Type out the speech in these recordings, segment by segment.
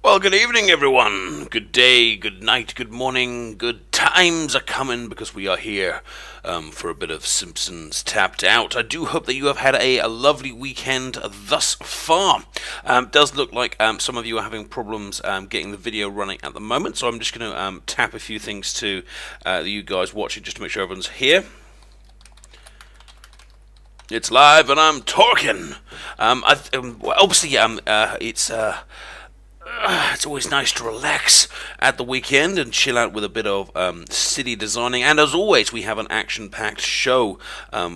Well, good evening, everyone. Good day, good night, good morning. Good times are coming because we are here for a bit of Simpsons Tapped Out. I do hope that you have had a lovely weekend thus far. Does look like some of you are having problems getting the video running at the moment, so I'm just going to tap a few things to you guys watching just to make sure everyone's here. It's live and I'm talking. Obviously, it's always nice to relax at the weekend and chill out with a bit of city designing. And as always, we have an action-packed show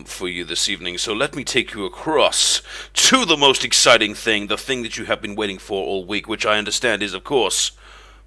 for you this evening. So let me take you across to the most exciting thing, the thing that you have been waiting for all week, which I understand is, of course,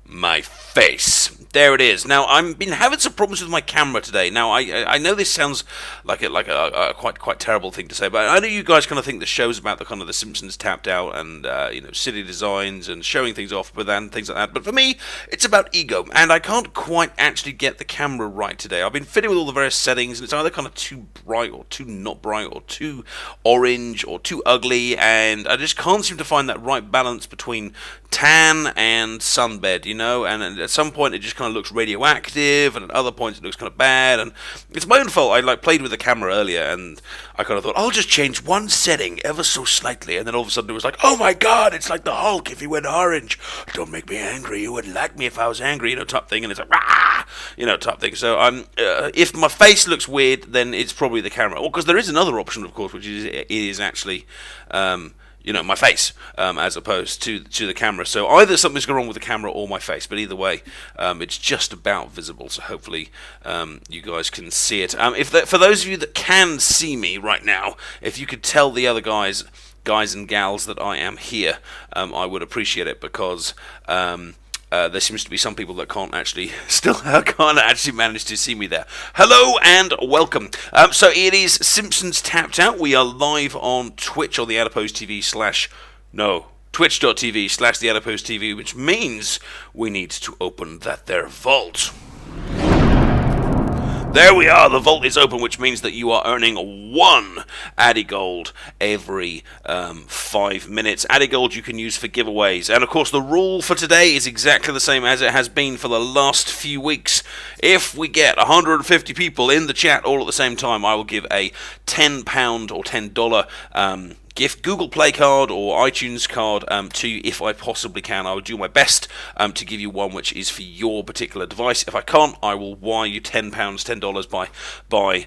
my face. There it is. Now, I've been having some problems with my camera today. Now, I know this sounds like a quite terrible thing to say, but I know you guys kind of think the show's about the Simpsons Tapped Out and city designs and showing things off, but then things like that. But for me, it's about ego, and I can't quite actually get the camera right today. I've been fiddling with all the various settings, and it's either kind of too bright or too not bright or too orange or too ugly, and I just can't seem to find that right balance between tan and sunbed, and at some point it just kind of looks radioactive, and at other points it looks kind of bad, and it's my own fault. I played with the camera earlier, and I kind of thought, I'll just change one setting ever so slightly, and then all of a sudden it was like, oh my god, it's like the Hulk if he went orange. Don't make me angry, you wouldn't like me if I was angry, type thing, and it's like, rah, type thing. So if my face looks weird, then it's probably the camera. Well, because there is another option, of course, which is actually my face, as opposed to the camera. So either something's gone wrong with the camera or my face, but either way, it's just about visible, so hopefully you guys can see it. For those of you that can see me right now, if you could tell the other guys and gals that I am here, I would appreciate it, because there seems to be some people that can't actually manage to see me there. Hello and welcome. So it is Simpsons Tapped Out. We are live on Twitch on TheAdiposeTV Twitch.tv/TheAdiposeTV, which means we need to open that there vault. There we are, the vault is open, which means that you are earning 1 Addy Gold every 5 minutes. Addy Gold you can use for giveaways. And of course the rule for today is exactly the same as it has been for the last few weeks. If we get 150 people in the chat all at the same time, I will give a £10 or $10 gift Google Play card or iTunes card to you if I possibly can. I will do my best to give you one which is for your particular device. If I can't, I will wire you $10 by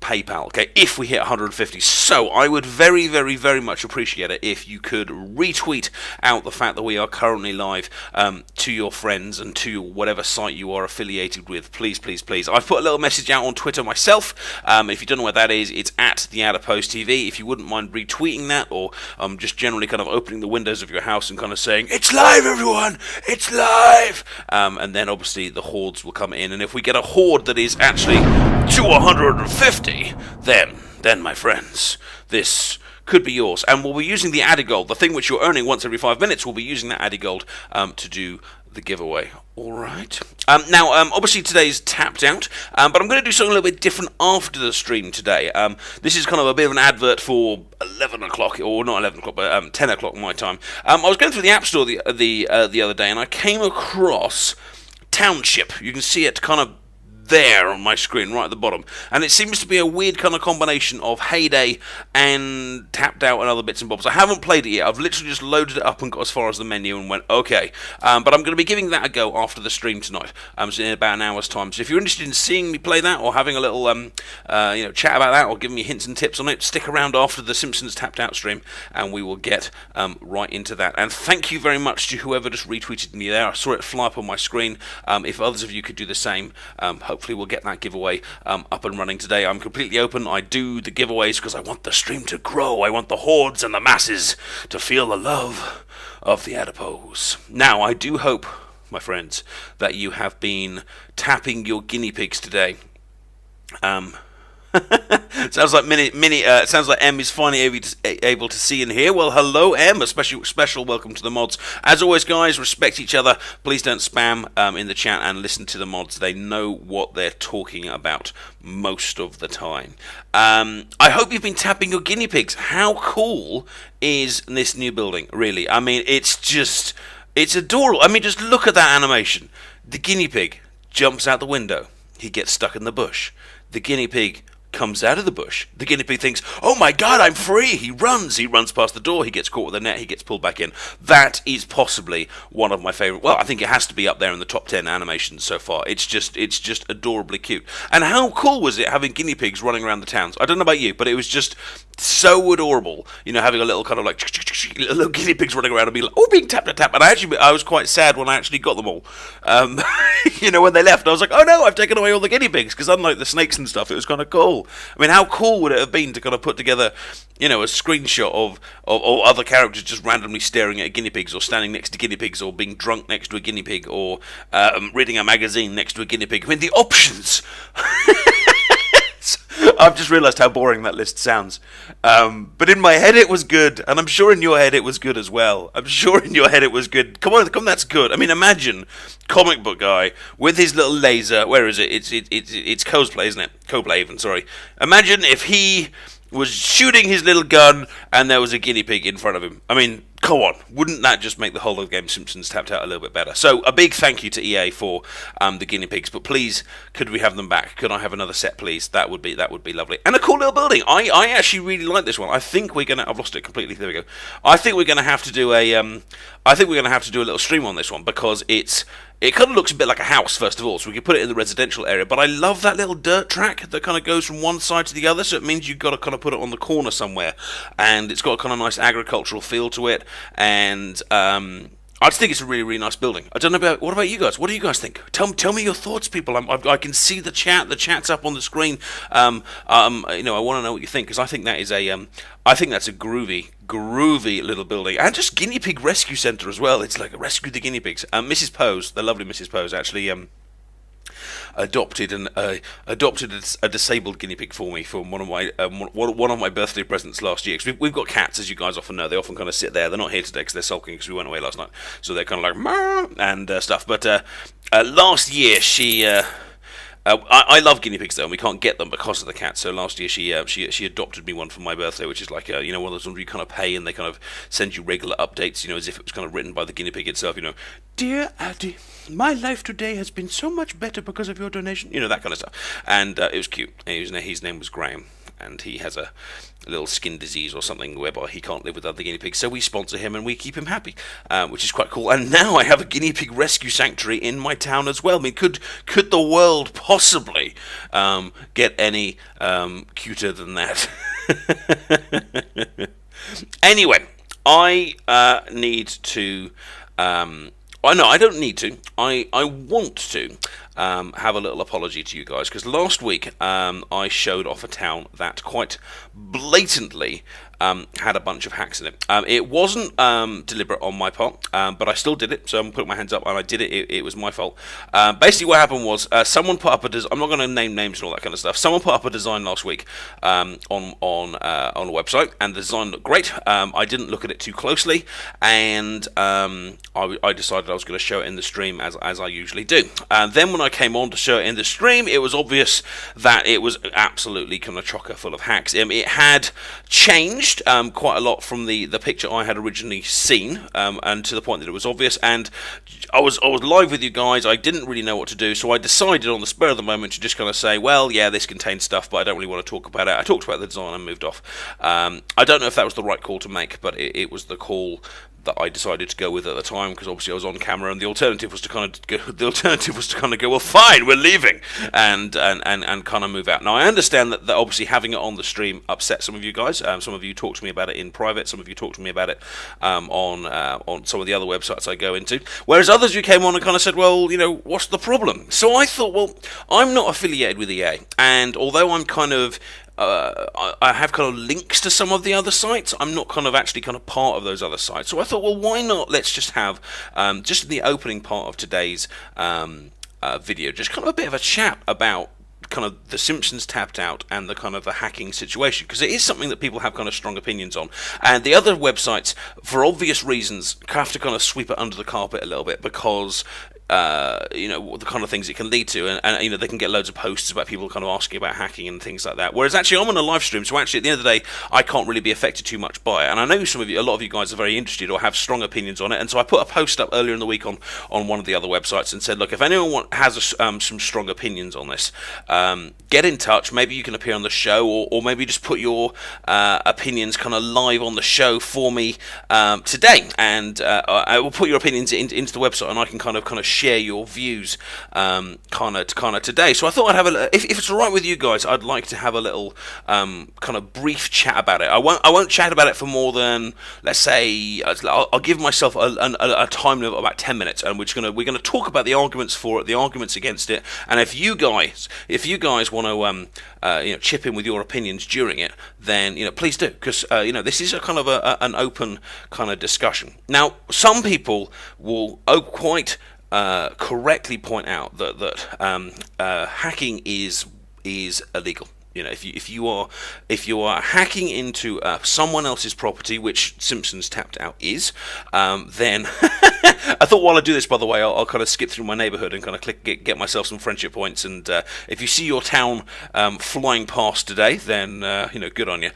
PayPal. Okay, if we hit 150. So I would very, very, very much appreciate it if you could retweet out the fact that we are currently live to your friends and to whatever site you are affiliated with. Please, please, please. I've put a little message out on Twitter myself. If you don't know what that is, it's at TheAdiposeTV. If you wouldn't mind retweeting that, or just generally kind of opening the windows of your house and kind of saying, it's live, everyone, it's live, and then obviously the hordes will come in, and if we get a horde that is actually to 150, then my friends, this could be yours, and we'll be using the Addy Gold, the thing which you're earning once every 5 minutes. We'll be using that Addy Gold to do the giveaway. Alright. Now, obviously today's Tapped Out, but I'm going to do something a little bit different after the stream today. This is kind of a bit of an advert for 11 o'clock, or not 11 o'clock, but 10 o'clock my time. I was going through the App Store the other day, and I came across Township. You can see it kind of there on my screen, right at the bottom, and it seems to be a weird kind of combination of Heyday and Tapped Out and other bits and bobs. I haven't played it yet. I've literally just loaded it up and got as far as the menu and went, okay, but I'm going to be giving that a go after the stream tonight, so in about an hour's time. So if you're interested in seeing me play that, or having a little chat about that, or giving me hints and tips on it, stick around after the Simpsons Tapped Out stream, and we will get right into that. And thank you very much to whoever just retweeted me there. I saw it fly up on my screen. If others of you could do the same, hopefully we'll get that giveaway up and running today. I'm completely open. I do the giveaways because I want the stream to grow. I want the hordes and the masses to feel the love of the adipose. Now, I do hope, my friends, that you have been tapping your guinea pigs today. Sounds like M is finally able to see and hear. Well, hello M, a special welcome to the mods. As always, guys, respect each other. Please don't spam in the chat, and listen to the mods. They know what they're talking about most of the time. I hope you've been tapping your guinea pigs. How cool is this new building, really? I mean, it's It's adorable. I mean, just look at that animation. The guinea pig jumps out the window. He gets stuck in the bush. The guinea pig comes out of the bush. The guinea pig thinks, oh my god, I'm free. He runs past the door. He gets caught with a net. He gets pulled back in. That is possibly one of my favorite. Well, I think it has to be up there in the top 10 animations so far. It's just adorably cute. And how cool was it having guinea pigs running around the towns? I don't know about you, but it was just so adorable. You know, having a little kind of like little guinea pigs running around and be like, oh, being tap tap tap. And I was quite sad when I actually got them all. You know, when they left, I was like, oh no, I've taken away all the guinea pigs, because unlike the snakes and stuff, it was kind of cool. I mean, how cool would it have been to kind of put together, you know, a screenshot of other characters just randomly staring at guinea pigs, or standing next to guinea pigs, or being drunk next to a guinea pig, or reading a magazine next to a guinea pig. I mean, the options. I've just realised how boring that list sounds. But in my head it was good, and I'm sure in your head it was good as well. I'm sure in your head it was good. Come on, that's good. I mean, imagine comic book guy with his little laser. Where is it? It's cosplay, isn't it? Coblaven, sorry. Imagine if he was shooting his little gun and there was a guinea pig in front of him. I mean, come on, wouldn't that just make the whole of the game Simpsons Tapped Out a little bit better? So a big thank you to EA for the guinea pigs, but please, could we have them back? Could I have another set, please? That would be lovely. And a cool little building. I actually really like this one. I think we're gonna. I've lost it completely. There we go. I think we're gonna have to do a. I think we're gonna have to do a little stream on this one, because it kind of looks a bit like a house, first of all, so we can put it in the residential area. But I love that little dirt track that kind of goes from one side to the other, so it means you've got to kind of put it on the corner somewhere. And it's got a kind of nice agricultural feel to it. And I just think it's a really, really nice building. I don't know what about you guys? What do you guys think? Tell me your thoughts, people. I can see the chat. The chat's up on the screen. You know, I want to know what you think, because I think that is I think that's a groovy little building, and just guinea pig rescue centre as well. It's like rescue the guinea pigs. Mrs. Pose, the lovely Mrs. Pose, actually adopted a disabled guinea pig for me for one of my birthday presents last year. Because we've got cats, as you guys often know. They often kind of sit there. They're not here today because they're sulking because we went away last night. So they're kind of like "Meow," and stuff. But last year she. I love guinea pigs though, and we can't get them because of the cats. So last year she adopted me one for my birthday, which is like you know, one of those ones where you kind of pay and they kind of send you regular updates, you know, as if it was kind of written by the guinea pig itself. You know, dear Addy, my life today has been so much better because of your donation. You know, that kind of stuff. And it was cute. His name was Graham, and he has a little skin disease or something whereby he can't live with other guinea pigs, so we sponsor him and we keep him happy, which is quite cool. And now I have a guinea pig rescue sanctuary in my town as well. I mean, could the world possibly get any cuter than that? Anyway, I need to oh no, I don't need to. I want to have a little apology to you guys, because last week I showed off a town that quite blatantly had a bunch of hacks in it. It wasn't deliberate on my part, but I still did it, so I'm putting my hands up, and I did it. It was my fault. Basically, what happened was someone put up a design. I'm not going to name names and all that kind of stuff. Someone put up a design last week on a website, and the design looked great. I didn't look at it too closely, and I decided I was going to show it in the stream as I usually do. Then when I came on to show it in the stream, it was obvious that it was absolutely kind of chocker full of hacks. It had changed quite a lot from the picture I had originally seen, and to the point that it was obvious. And I was live with you guys. I didn't really know what to do, so I decided on the spur of the moment to just kind of say, well, yeah, this contains stuff, but I don't really want to talk about it. I talked about the design and moved off. I don't know if that was the right call to make, but it was the call that I decided to go with at the time, because obviously I was on camera, and the alternative was to kind of go, well, fine, we're leaving, and kind of move out. Now I understand that obviously having it on the stream upset some of you guys. Some of you talked to me about it in private. Some of you talked to me about it on some of the other websites I go into. Whereas others, you came on and kind of said, well, you know, what's the problem? So I thought, well, I'm not affiliated with EA, and although I'm kind of I have kind of links to some of the other sites, I'm not kind of actually kind of part of those other sites. So I thought, well, why not? Let's just have, just in the opening part of today's video, just kind of a bit of a chat about kind of the Simpsons Tapped Out and the kind of the hacking situation, because it is something that people have kind of strong opinions on, and the other websites, for obvious reasons, have to kind of sweep it under the carpet a little bit, because the kind of things it can lead to, and they can get loads of posts about people kind of asking about hacking and things like that. Whereas actually, I'm on a live stream, so actually at the end of the day, I can't really be affected too much by it. And I know a lot of you guys are very interested or have strong opinions on it. And so I put a post up earlier in the week on one of the other websites and said, look, if anyone has some strong opinions on this, get in touch. Maybe you can appear on the show, or maybe just put your opinions kind of live on the show for me today, and I will put your opinions into the website, and I can kind of share your views kind of today. So I thought I'd have if it's all right with you guys, I'd like to have a little kind of brief chat about it. I won't chat about it for more than, let's say, I'll give myself a time limit of about 10 minutes, and we're going to talk about the arguments for it, the arguments against it, and if you guys want to chip in with your opinions during it, then please do, because this is a kind of an open kind of discussion. Now, some people will quite correctly point out that hacking is illegal. If you are hacking into someone else's property, which Simpsons tapped out is, then I thought while I do this, by the way, I'll kind of skip through my neighbourhood and kind of get myself some friendship points. And if you see your town flying past today, then good on you.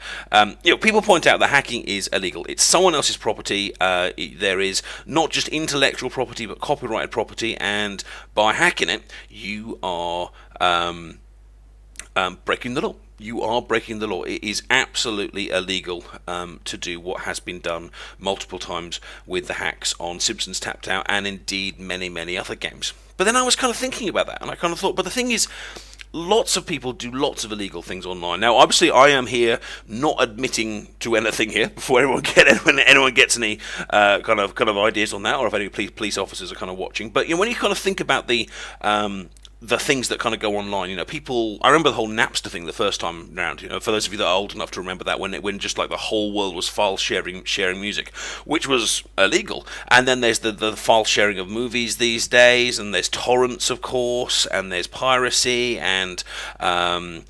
People point out that hacking is illegal. It's someone else's property. There is not just intellectual property, but copyrighted property, and by hacking it, you are breaking the law. You are breaking the law. It is absolutely illegal to do what has been done multiple times with the hacks on Simpsons Tapped Out, and indeed many, many other games. But then I was kind of thinking about that, and I kind of thought, but the thing is, lots of people do lots of illegal things online. Now, obviously, I am here not admitting to anything here before anyone gets any kind of ideas on that, or if any police officers are kind of watching. But when you kind of think about the things that kind of go online, I remember the whole Napster thing the first time round. For those of you that are old enough to remember that, when just like the whole world was file sharing music, which was illegal. And then there's the file sharing of movies these days, and there's torrents, of course, and there's piracy, and there's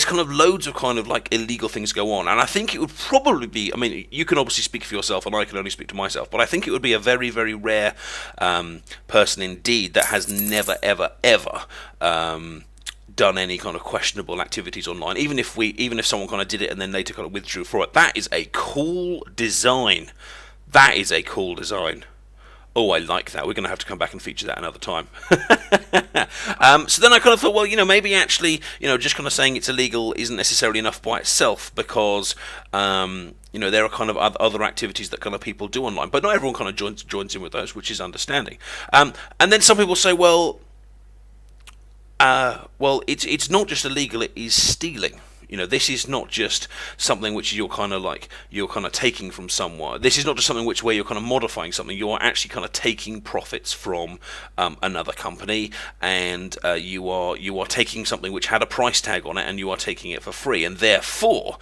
kind of loads of kind of like illegal things go on. And I think it would probably be, you can obviously speak for yourself, and I can only speak to myself, but I think it would be a very, very rare person indeed that has never, ever, ever done any kind of questionable activities online, even if someone kind of did it and then later kind of withdrew for it. That is a cool design. That is a cool design. Oh, I like that. We're going to have to come back and feature that another time. So then I kind of thought, well, maybe actually, just kind of saying it's illegal isn't necessarily enough by itself, because there are kind of other activities that kind of people do online, but not everyone kind of joins in with those, which is understanding. And then some people say, well, it's not just illegal; it is stealing. This is not just something which you're kind of taking from someone. This is not just something where you're kind of modifying something. You are actually kind of taking profits from another company, and you are taking something which had a price tag on it, and you are taking it for free. And therefore,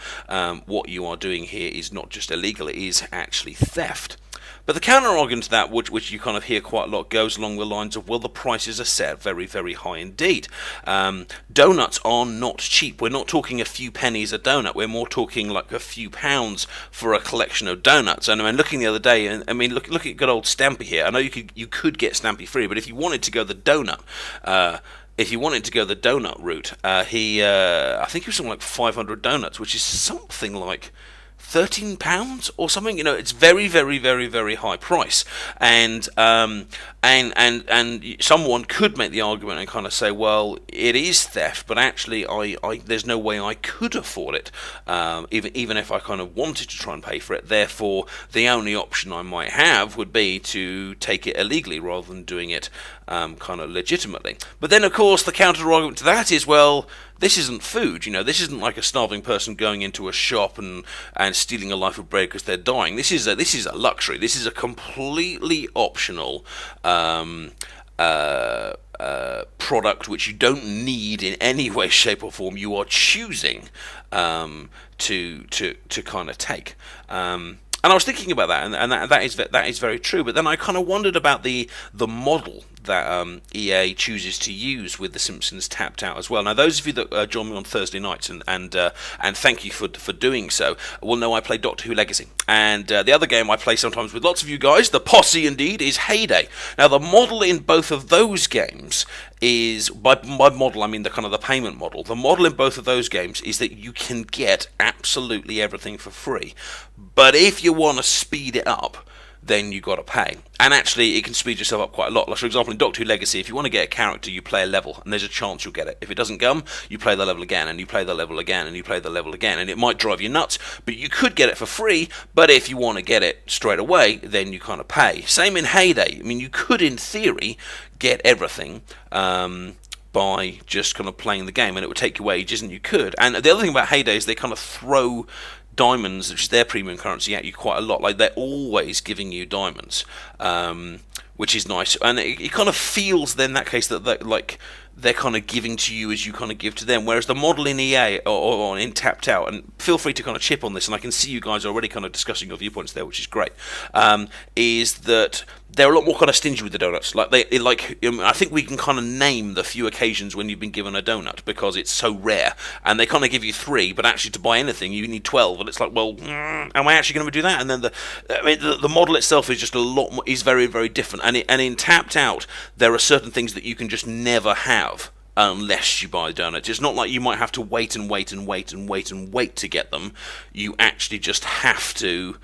what you are doing here is not just illegal; it is actually theft. But the counter-argument to that, which you kind of hear quite a lot, goes along the lines of, well, the prices are set very, very high indeed. Donuts are not cheap. We're not talking a few pennies a donut. We're more talking like a few pounds for a collection of donuts. And looking the other day, look at good old Stampy here. I know you could get Stampy free, but if you wanted to go the donut route, I think it was something like 500 donuts, which is something like £13 or something. It's very, very, very, very high price, and someone could make the argument and kind of say, well, it is theft, but actually, there's no way I could afford it, even if I kind of wanted to try and pay for it. Therefore, the only option I might have would be to take it illegally rather than doing it kind of legitimately. But then, of course, the counter argument to that is, well, this isn't food. This isn't like a starving person going into a shop and stealing a loaf of bread because they're dying. This is a luxury. This is a completely optional product which you don't need in any way, shape, or form. You are choosing to kind of take. And I was thinking about that, and that is very true. But then I kind of wondered about the model EA chooses to use with The Simpsons tapped out as well. Now, those of you that join me on Thursday nights, and thank you for doing so, will know I play Doctor Who Legacy. And the other game I play sometimes with lots of you guys, the posse indeed, is Heyday. Now, the model in both of those games is, by model I mean the kind of the payment model. The model in both of those games is that you can get absolutely everything for free. But if you want to speed it up, then you've got to pay. And actually, it can speed yourself up quite a lot. Like, for example, in Doctor Who Legacy, if you want to get a character, you play a level, and there's a chance you'll get it. If it doesn't come, you play the level again, and you play the level again, and you play the level again, and it might drive you nuts, but you could get it for free. But if you want to get it straight away, then you kind of pay. Same in Heyday. I mean, you could, in theory, get everything by just kind of playing the game, and it would take you ages, and you could. And the other thing about Heyday is they kind of throw diamonds, which is their premium currency, at you quite a lot. Like, they're always giving you diamonds, which is nice. And it kind of feels then, in that case, that like they're kind of giving to you as you kind of give to them. Whereas the model in EA or in Tapped Out, and feel free to kind of chip on this, and I can see you guys already kind of discussing your viewpoints there, which is great, is that they're a lot more kind of stingy with the donuts. I think we can kind of name the few occasions when you've been given a donut because it's so rare, and they kind of give you 3, but actually to buy anything you need 12, and it's like, well, am I actually going to do that? And then the model itself is just a lot more, is very, very different, and in Tapped Out there are certain things that you can just never have unless you buy donuts. It's not like you might have to wait and wait and wait and wait and wait to get them. You actually just have to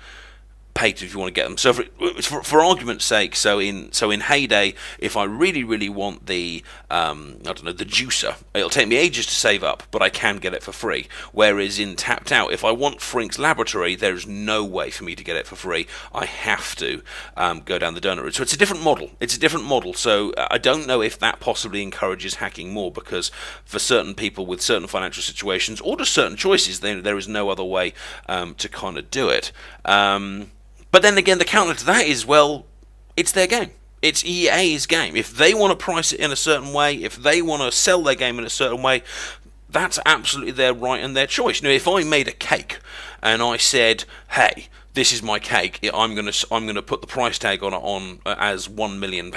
pay if you want to get them. So for argument's sake, so in Heyday, if I really want the the juicer, it'll take me ages to save up, but I can get it for free. Whereas in Tapped Out, if I want Frink's Laboratory, there's no way for me to get it for free. I have to go down the donut route. So it's a different model. So I don't know if that possibly encourages hacking more, because for certain people with certain financial situations or just certain choices, there is no other way to kind of do it. But then again, the counter to that is, well, it's their game. It's EA's game. If they want to price it in a certain way, if they want to sell their game in a certain way, that's absolutely their right and their choice. Now, if I made a cake and I said, hey, this is my cake, I'm gonna put the price tag on it as £1 million.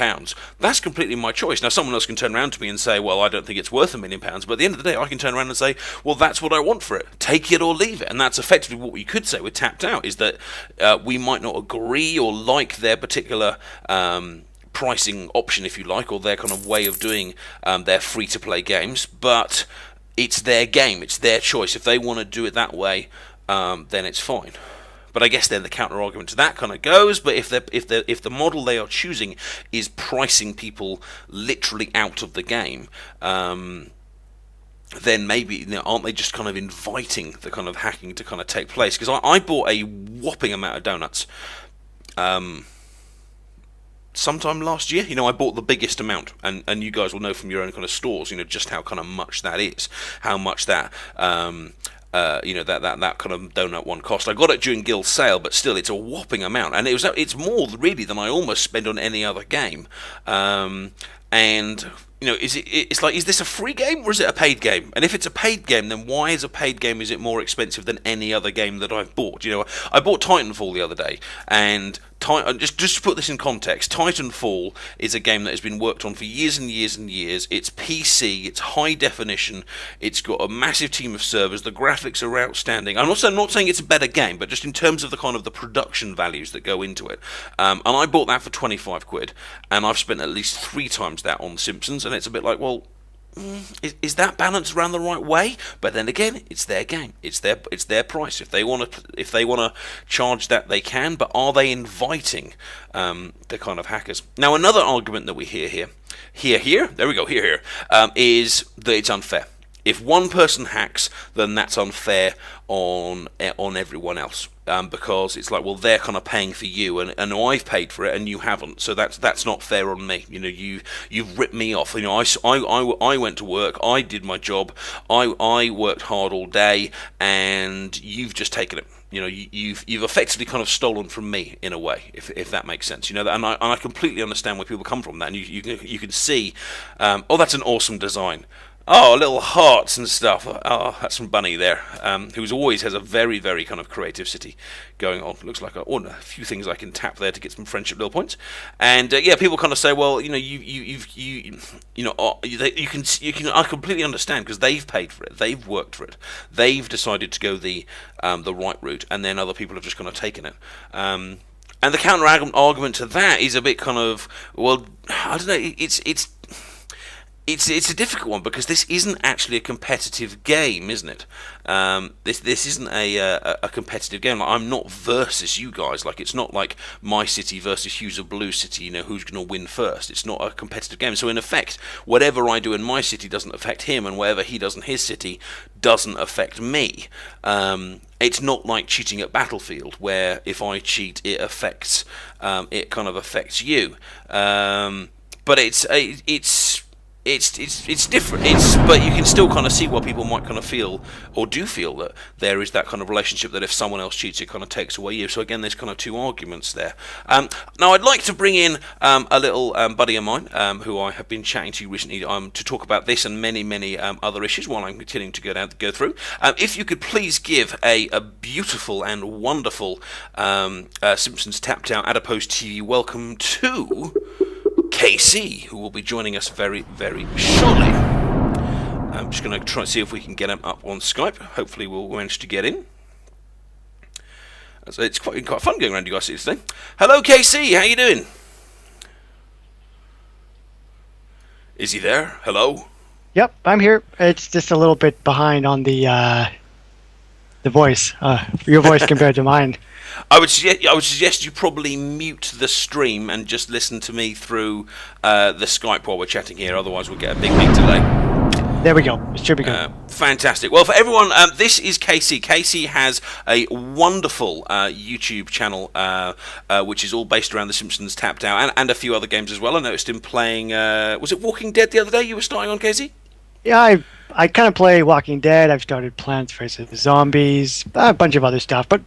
That's completely my choice. Now, someone else can turn around to me and say, well, I don't think it's worth £1 million. But at the end of the day, I can turn around and say, well, that's what I want for it. Take it or leave it. And that's effectively what we could say with Tapped Out, is that we might not agree or like their particular pricing option, if you like, or their kind of way of doing their free-to-play games, but it's their game, it's their choice. If they want to do it that way, then it's fine. But I guess then the counter argument to that kind of goes, but if the model they are choosing is pricing people literally out of the game, then maybe, aren't they just kind of inviting the kind of hacking to kind of take place? Because I bought a whopping amount of donuts sometime last year. I bought the biggest amount, and you guys will know from your own kind of stores, just how kind of much that is, how much that that kind of donut one cost. I got it during Guild's sale, but still, it's a whopping amount, and it's more really than I almost spend on any other game. And is this a free game or is it a paid game? And if it's a paid game, then why is a paid game, is it more expensive than any other game that I've bought? I bought Titanfall the other day, and just to put this in context, Titanfall is a game that has been worked on for years and years and years. It's PC, it's high definition, it's got a massive team of servers, the graphics are outstanding. I'm not saying it's a better game, but just in terms of the kind of the production values that go into it. And I bought that for 25 quid, and I've spent at least 3 times that on Simpsons, and it's a bit like, well, is that balanced around the right way? But then again, it's their game, it's their price. If they want to charge that, they can. But are they inviting the kind of hackers? Now, another argument that we hear here, is that it's unfair. If one person hacks, then that's unfair on everyone else, because it's like, well, they're kind of paying for you, and I've paid for it and you haven't, so that's not fair on me. You've ripped me off. I went to work, I did my job, I worked hard all day, and you've just taken it. You've effectively kind of stolen from me in a way, if that makes sense. And I completely understand where people come from that, and you can see, oh, that's an awesome design. Oh, little hearts and stuff. Oh, that's from Bunny there, who always has a very, very kind of creative city going on. Looks like a few things I can tap there to get some friendship little points. And yeah, people kind of say, well, you can. I completely understand because they've paid for it, they've worked for it, they've decided to go the right route, and then other people have just kind of taken it. And the counter argument to that is a bit kind of, well, I don't know. It's a difficult one because this isn't actually a competitive game, isn't it? This isn't a competitive game. Like, I'm not versus you guys. Like, it's not like my city versus Hughes of Blue City. Who's going to win first? It's not a competitive game. So in effect, whatever I do in my city doesn't affect him, and whatever he does in his city doesn't affect me. It's not like cheating at Battlefield, where if I cheat, it kind of affects you. But it's different. But you can still kind of see why people might kind of feel or do feel that there is that kind of relationship that if someone else cheats, it kind of takes away you. So again, there's kind of two arguments there. Now I'd like to bring in a little buddy of mine who I have been chatting to recently to talk about this and many other issues while I'm continuing to go through. If you could please give a beautiful and wonderful Simpsons tapped out Adipose TV welcome to KC, who will be joining us very, very shortly. I'm just going to try and see if we can get him up on Skype. Hopefully we'll manage to get in. So it's quite fun going around you guys today. Hello, KC, how you doing? Is he there? Hello? Yep, I'm here. It's just a little bit behind on the voice. Your voice compared to mine. I would suggest you probably mute the stream and just listen to me through the Skype while we're chatting here. Otherwise, we'll get a big delay. There we go. It should be good. Fantastic. Well, for everyone, this is Casey. Casey has a wonderful YouTube channel, which is all based around The Simpsons Tapped Out and a few other games as well. I noticed him playing. Was it Walking Dead the other day? You were starting on, Casey? Yeah, I kind of play Walking Dead. I've started Plants vs. Zombies, a bunch of other stuff, but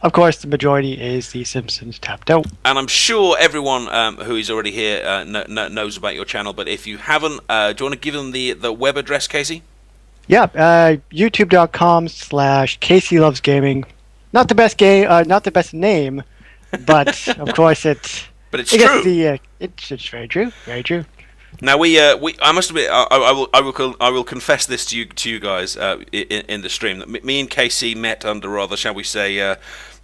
of course, the majority is The Simpsons Tapped Out. And I'm sure everyone who is already here knows about your channel, but if you haven't, do you want to give them the web address, Casey? Yeah, youtube.com/CaseyLovesGaming. Not the best not the best name, but of course it's. But it's true. It's very true. Very true. Now I must admit, I will confess this to you guys in the stream that me and Casey met under rather, shall we say,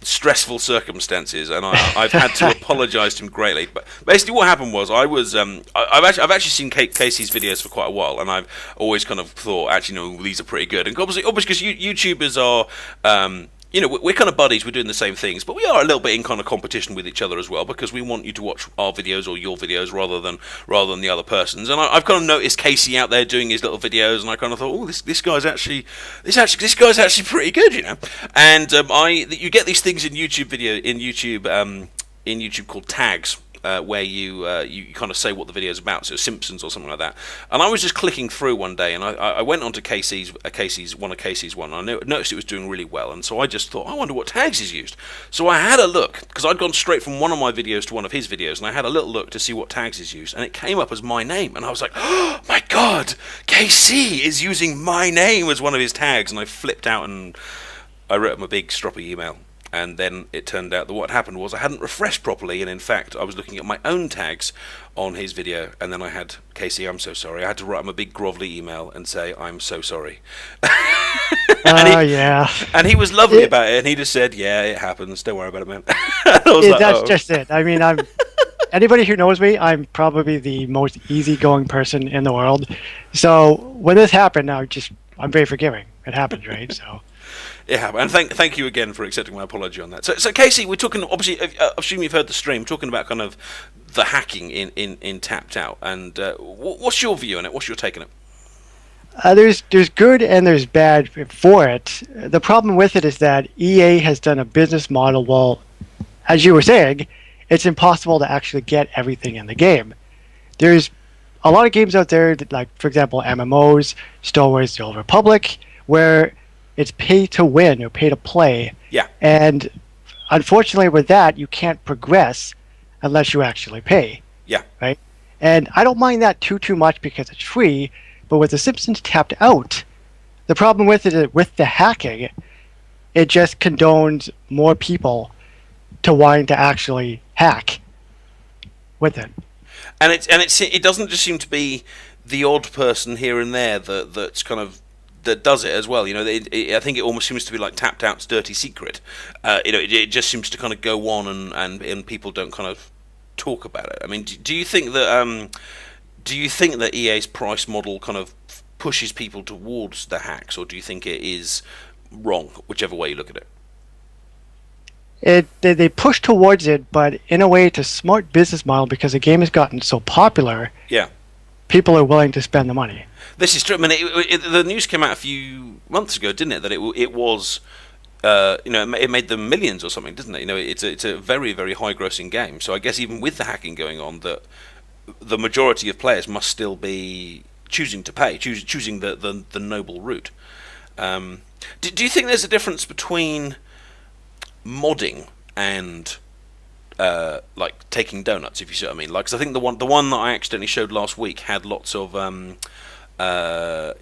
stressful circumstances, and I've had to apologise to him greatly. But basically, what happened was I've actually seen Casey's videos for quite a while, and I've always kind of thought, actually, no, these are pretty good. And obviously, because YouTubers are. We're kind of buddies, we're doing the same things, but we are a little bit in kind of competition with each other as well, because we want you to watch our videos or your videos rather than the other person's. And I've kind of noticed Casey out there doing his little videos, and I kind of thought, oh, this guy's actually pretty good, And you get these things in YouTube called tags. Where you kind of say what the video is about, so Simpsons or something like that. And I was just clicking through one day, and I went on to Casey's one. And I noticed it was doing really well, and so I just thought, I wonder what tags he's used. So I had a look, because I'd gone straight from one of my videos to one of his videos, and I had a little look to see what tags he's used, and it came up as my name, and I was like, oh my god, KC is using my name as one of his tags, and I flipped out and I wrote him a big stroppy email. And then it turned out that what happened was I hadn't refreshed properly, and in fact I was looking at my own tags on his video, and then I had, Casey, I'm so sorry. I had to write him a big grovelly email and say, I'm so sorry. Yeah. And he was lovely about it, and he just said, yeah, it happens, don't worry about it, man. That's just it. I mean, anybody who knows me, I'm probably the most easygoing person in the world. So when this happened, I'm very forgiving. It happened, right? So. It happened, and thank you again for accepting my apology on that. So Casey, we're talking, obviously, I assume you've heard the stream, talking about kind of the hacking in Tapped Out, and what's your view on it? What's your take on it? There's good and there's bad for it. The problem with it is that EA has done a business model. Well, as you were saying, it's impossible to actually get everything in the game. There's a lot of games out there, that, like, for example, MMOs, Star Wars: The Old Republic, where it's pay to win or pay to play. Yeah. And unfortunately with that, you can't progress unless you actually pay. Yeah. Right? And I don't mind that too much because it's free, But with The Simpsons tapped out, the problem with it is with the hacking, it just condones more people to wanting to actually hack with it. And it doesn't just seem to be the odd person here and there that's kind of that does it as well. You know, I think it almost seems to be like Tapped Out's dirty secret. You know, it just seems to kind of go on, and people don't kind of talk about it. I mean, do you think that EA's price model kind of pushes people towards the hacks, or do you think it is wrong, whichever way you look at it? They push towards it, but in a way, it's a smart business model because the game has gotten so popular. Yeah, people are willing to spend the money. This is true. I mean, the news came out a few months ago, didn't it? That it was, you know, it made them millions or something, didn't it? You know, it's a very, very high-grossing game. So I guess even with the hacking going on, that the majority of players must still be choosing to pay, choosing the noble route. Do you think there's a difference between modding and like taking donuts, if you see what I mean? Like, 'cause I think the one that I accidentally showed last week had lots of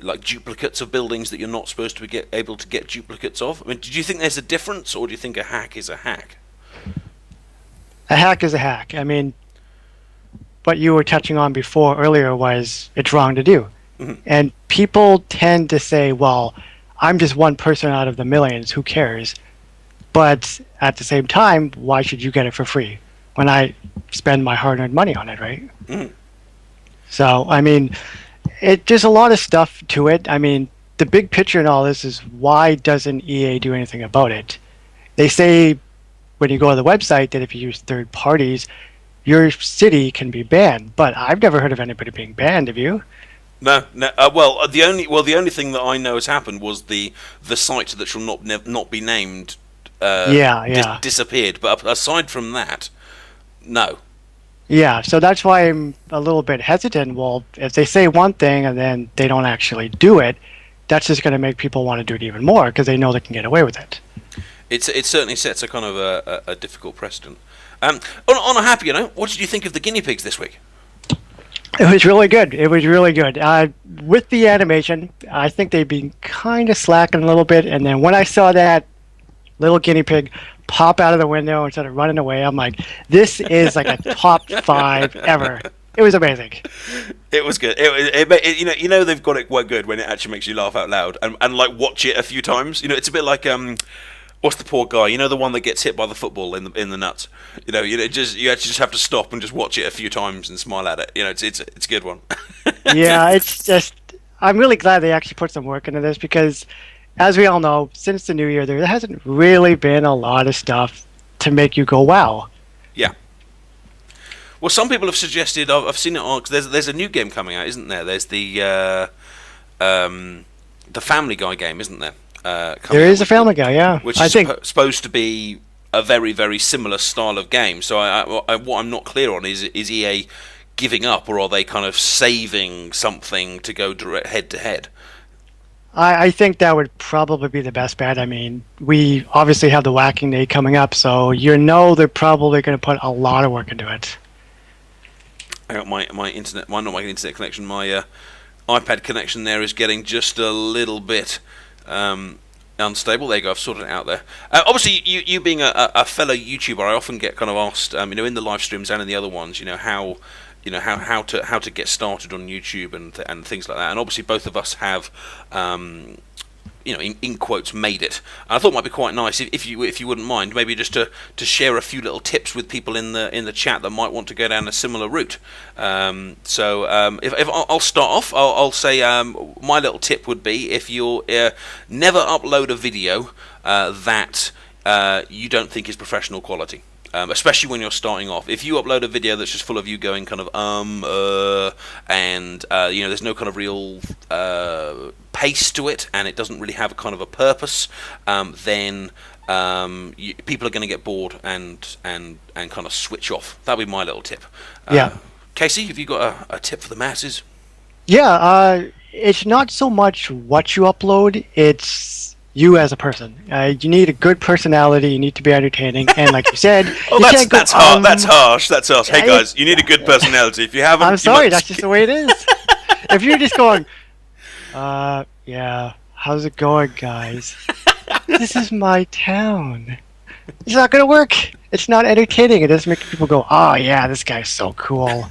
like duplicates of buildings that you're not supposed to be able to get duplicates of. I mean, do you think there's a difference, or do you think a hack is a hack? A hack is a hack. I mean, what you were touching on before earlier was it's wrong to do. Mm-hmm. And people tend to say, well, I'm just one person out of the millions, who cares? But at the same time, why should you get it for free when I spend my hard-earned money on it, right? Mm-hmm. So, I mean, there's a lot of stuff to it. I mean, the big picture in all this is, why doesn't EA do anything about it? They say when you go to the website that if you use third parties, your city can be banned. But I've never heard of anybody being banned. Have you? No. Well, the only thing that I know has happened was the site that shall not be named. Disappeared. But aside from that, no. Yeah, so that's why I'm a little bit hesitant. Well, if they say one thing and then they don't actually do it, that's just going to make people want to do it even more because they know they can get away with it. It certainly sets a kind of a difficult precedent. On a happier note, what did you think of the guinea pigs this week? It was really good. With the animation, I think they've been kind of slacking a little bit, and then when I saw that little guinea pig pop out of the window instead of running away, I'm like, this is like a top 5 ever. It was amazing. It was good. You know they've got it quite good when it actually makes you laugh out loud and like watch it a few times. You know, it's a bit like what's the poor guy? You know, the one that gets hit by the football in the nuts. You actually just have to stop and just watch it a few times and smile at it. You know, it's a good one. Yeah, it's just, I'm really glad they actually put some work into this because, as we all know, since the new year, there hasn't really been a lot of stuff to make you go, wow. Yeah. Well, some people have suggested, I've seen it on, because there's a new game coming out, isn't there? There's the Family Guy game, isn't there? There is a Family Guy, yeah. Which is supposed to be a very, very similar style of game. So what I'm not clear on is EA giving up, or are they kind of saving something to go direct head-to-head? I think that would probably be the best bet. I mean, we obviously have the Whacking Day coming up, so they're probably going to put a lot of work into it. I got my internet, not my internet connection, my iPad connection there is getting just a little bit unstable. There you go, I've sorted it out there. Obviously, you being a fellow YouTuber, I often get kind of asked, in the live streams and in the other ones, how to get started on YouTube and things like that. And obviously, both of us have, in quotes, made it. And I thought it might be quite nice if you wouldn't mind, maybe just to share a few little tips with people in the chat that might want to go down a similar route. If I'll start off, I'll say my little tip would be, if you never upload a video that you don't think is professional quality. Especially when you're starting off. If you upload a video that's just full of you going kind of and there's no kind of real pace to it, and it doesn't really have a kind of a purpose, then people are going to get bored and kind of switch off. That'd be my little tip. Yeah. Casey, have you got a tip for the masses? Yeah, it's not so much what you upload, it's you as a person. You need a good personality, you need to be entertaining, and like you said, that's harsh. Hey guys, you need a good personality. If you haven't, I'm sorry, that's just the way it is. If you're just going, Yeah. How's it going, guys? This is my town. It's not gonna work. It's not entertaining. It doesn't make people go, oh yeah, this guy's so cool.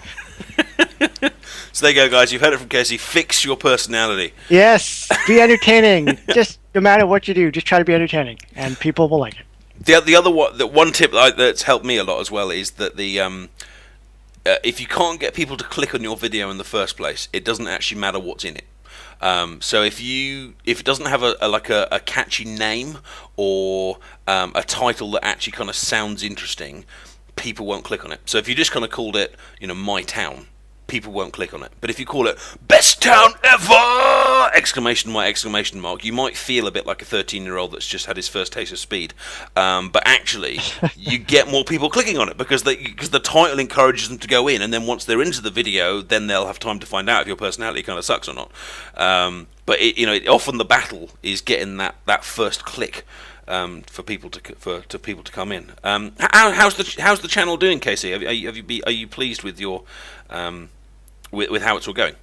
So there you go, guys. You've heard it from Casey. Fix your personality. Yes, be entertaining. Just no matter what you do, just try to be entertaining, and people will like it. The other one tip that's helped me a lot as well is that if you can't get people to click on your video in the first place, it doesn't actually matter what's in it. So if it doesn't have a catchy name or a title that actually kind of sounds interesting, people won't click on it. So if you just kind of called it, My Town, people won't click on it. But if you call it Best Town Ever! Exclamation mark, you might feel a bit like a 13-year-old that's just had his first taste of speed. But actually, you get more people clicking on it because the title encourages them to go in, and then once they're into the video, then they'll have time to find out if your personality kind of sucks or not. But often the battle is getting that first click. For people to come in. How's the channel doing, Casey? Are you pleased with your with how it's all going?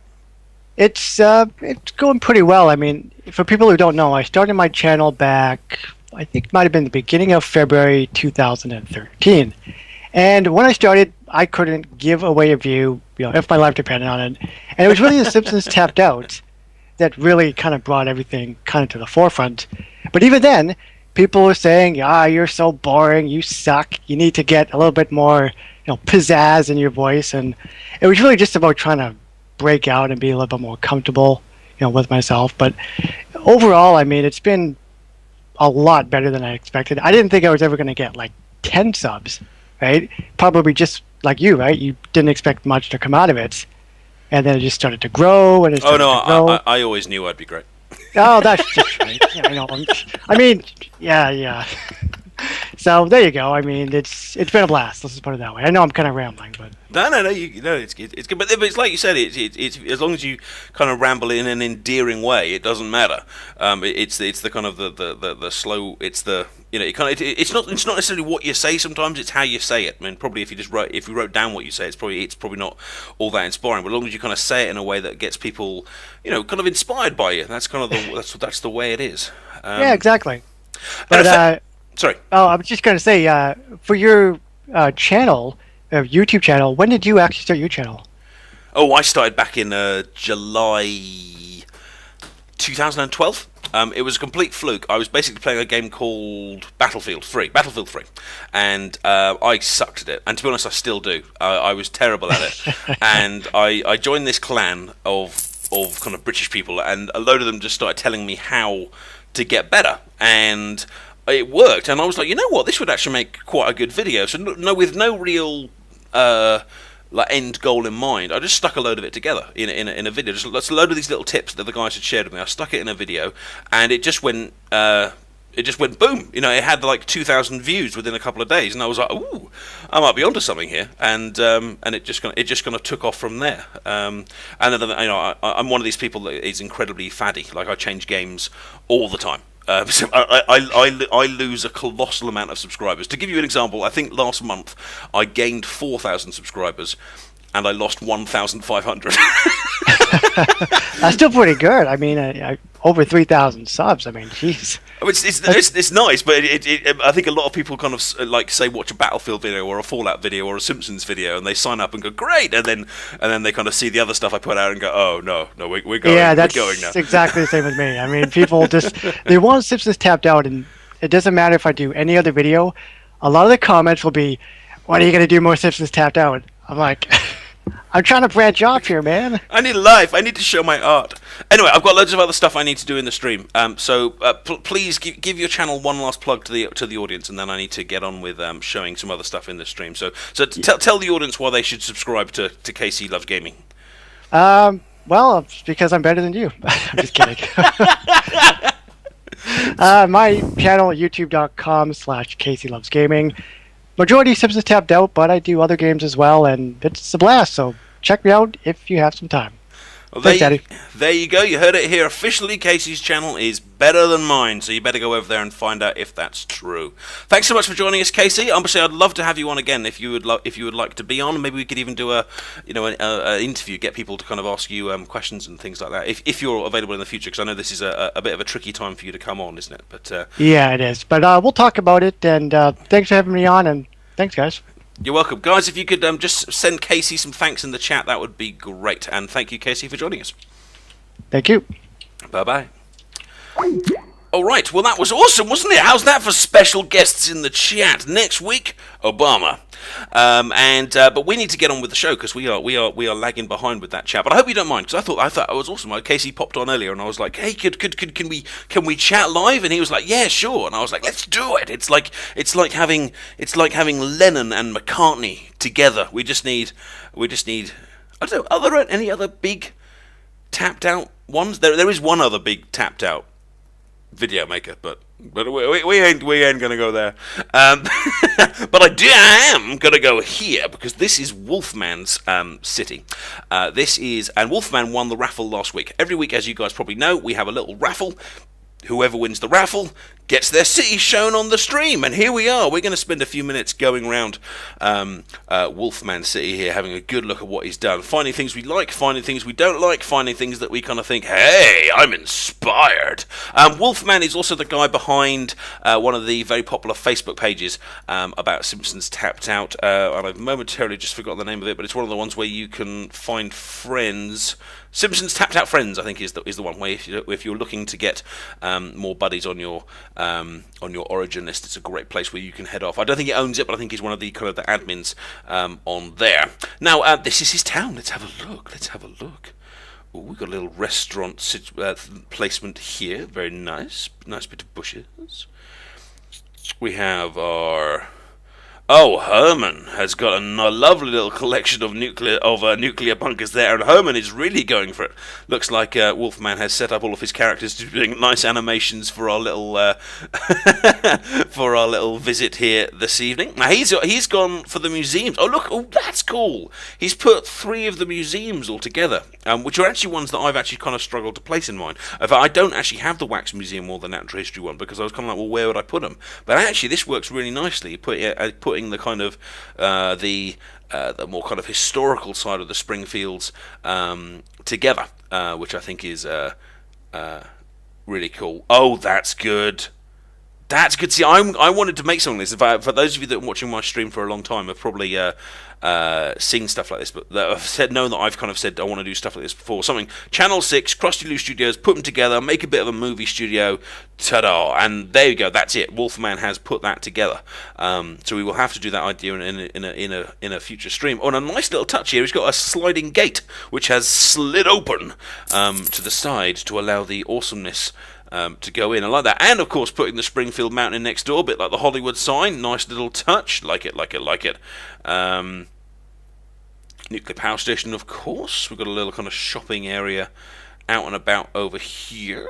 It's going pretty well. I mean, for people who don't know, I started my channel back, I think it might have been the beginning of February 2013. And when I started, I couldn't give away a view, if my life depended on it. And it was really the Simpsons Tapped Out that really kind of brought everything kind of to the forefront. But even then, people were saying, you're so boring, you suck, you need to get a little bit more pizzazz in your voice. And it was really just about trying to break out and be a little bit more comfortable with myself. But overall, I mean, it's been a lot better than I expected. I didn't think I was ever going to get like 10 subs, right? Probably just like you, right? You didn't expect much to come out of it. And then it just started to grow. And it started to grow. I always knew I'd be great. Oh, that's just right. I mean, yeah. So there you go. I mean, it's been a blast. Let's just put it that way. I know I'm kind of rambling, but no, it's good. But it's like you said, it's as long as you kind of ramble in an endearing way, it doesn't matter. It's the kind of the slow. It's the it's not necessarily what you say. Sometimes it's how you say it. I mean, probably if you wrote down what you say, it's probably not all that inspiring. But as long as you kind of say it in a way that gets people kind of inspired by you, that's kind of that's the way it is. Yeah, exactly. But sorry. Oh, I was just going to say, for your channel, YouTube channel, when did you actually start your channel? Oh, I started back in July 2012. It was a complete fluke. I was basically playing a game called Battlefield 3, and I sucked at it. And to be honest, I still do. I was terrible at it. And I joined this clan of kind of British people, and a load of them just started telling me how to get better. And it worked, and I was like, you know what, this would actually make quite a good video. So with no real end goal in mind, I just stuck a load of it together in a video. Just a load of these little tips that the guys had shared with me. I stuck it in a video, and it just went boom. It had like 2,000 views within a couple of days, and I was like, ooh, I might be onto something here. And it just kind of took off from there. And then I'm one of these people that is incredibly faddy. Like, I change games all the time. So I lose a colossal amount of subscribers. To give you an example, I think last month I gained 4,000 subscribers and I lost 1,500. That's still pretty good. I mean, over 3,000 subs. I mean, jeez. It's nice, but I think a lot of people kind of say watch a Battlefield video or a Fallout video or a Simpsons video, and they sign up and go great, and then they kind of see the other stuff I put out and go, oh no, we're going. Yeah, that's we're going now. Exactly the same with me. I mean, people they want Simpsons Tapped Out, and it doesn't matter if I do any other video. A lot of the comments will be, "When are you going to do more Simpsons Tapped Out?" I'm like, I'm trying to branch off here, man. I need a life. I need to show my art. Anyway, I've got loads of other stuff I need to do in the stream. So please give your channel one last plug to the audience, and then I need to get on with showing some other stuff in the stream. So tell the audience why they should subscribe to Casey Loves Gaming. Well, it's because I'm better than you. I'm just kidding. My channel, youtube.com/Casey Loves Gaming. Majority Simpsons Tapped Out, but I do other games as well, and it's a blast, so check me out if you have some time. Well, Thanks, Daddy. there you go. You heard it here. Officially, Casey's channel is better than mine, so you better go over there and find out if that's true. Thanks so much for joining us, Casey. Obviously, I'd love to have you on again if you would like to be on. Maybe we could even do an interview, get people to kind of ask you questions and things like that. If you're available in the future, because I know this is a bit of a tricky time for you to come on, isn't it? But yeah, it is. But we'll talk about it. And thanks for having me on. And thanks, guys. You're welcome. Guys, if you could just send Casey some thanks in the chat, that would be great. And thank you, Casey, for joining us. Thank you. Bye-bye. All right, well, that was awesome, wasn't it? How's that for special guests in the chat? Next week, Obama. But we need to get on with the show because we are lagging behind with that chat. But I hope you don't mind because I thought it was awesome. Casey popped on earlier and I was like, hey, can we chat live? And he was like, yeah, sure. And I was like, let's do it. It's like having Lennon and McCartney together. We just need. I don't know. Are there any other big tapped out ones? There is one other big tapped out video maker, but we ain't gonna go there. But I am gonna go here because this is Wolfman's city. And Wolfman won the raffle last week. Every week, as you guys probably know, we have a little raffle. Whoever wins the raffle gets their city shown on the stream, and here we are. We're going to spend a few minutes going around Wolfman City here, having a good look at what he's done, finding things we like, finding things we don't like, finding things that we kind of think, hey, I'm inspired. Wolfman is also the guy behind one of the very popular Facebook pages about Simpsons Tapped Out, and I've momentarily just forgotten the name of it, but it's one of the ones where you can find friends. Simpsons Tapped Out Friends, I think, is the one where if you're looking to get more buddies on your Origin list, it's a great place where you can head off. I don't think he owns it, but I think he's one of the kind of the admins on there. Now, this is his town. Let's have a look. Ooh, we've got a little restaurant placement here. Very nice bit of bushes. We have our. Oh, Herman has got a lovely little collection of nuclear bunkers there, and Herman is really going for it. Looks like Wolfman has set up all of his characters to doing nice animations for our little visit here this evening. Now he's gone for the museums. Oh look, that's cool. He's put 3 of the museums all together, which are actually ones that I've actually kind of struggled to place in mine. I don't actually have the Wax Museum or the Natural History one because I was kind of like, well, where would I put them? But actually, this works really nicely. Putting the kind of the more kind of historical side of the Springfields together, which I think is really cool. Oh, that's good. That's good. See, I wanted to make something like this. For those of you that are watching my stream for a long time, have probably seen stuff like this, but I've known that I've kind of said I want to do stuff like this before. Something Channel 6, Krusty Lou Studios, put them together, make a bit of a movie studio, ta-da! And there you go. That's it. Wolfman has put that together. So we will have to do that idea in a future stream. On a nice little touch here, he's got a sliding gate which has slid open to the side to allow the awesomeness to go in. I like that. And of course putting the Springfield Mountain next door, a bit like the Hollywood sign. Nice little touch. Like it. Nuclear power station, of course. We've got a little kind of shopping area out and about over here,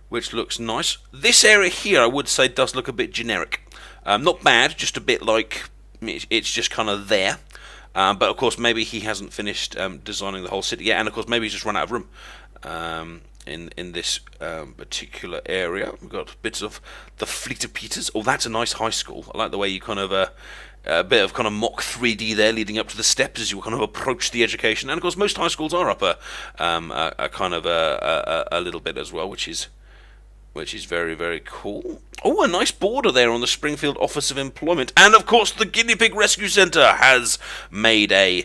which looks nice. This area here, I would say, does look a bit generic. Not bad, just a bit like it's just kind of there. But of course, maybe he hasn't finished designing the whole city yet, and of course, maybe he's just run out of room. In this particular area, we've got bits of the Fleet of Peters. Oh, that's a nice high school. I like the way you kind of a bit of kind of mock 3D there, leading up to the steps as you kind of approach the education. And of course, most high schools are up a kind of a little bit as well, which is very, very cool. Oh, a nice border there on the Springfield Office of Employment, and of course the Guinea Pig Rescue Centre has made an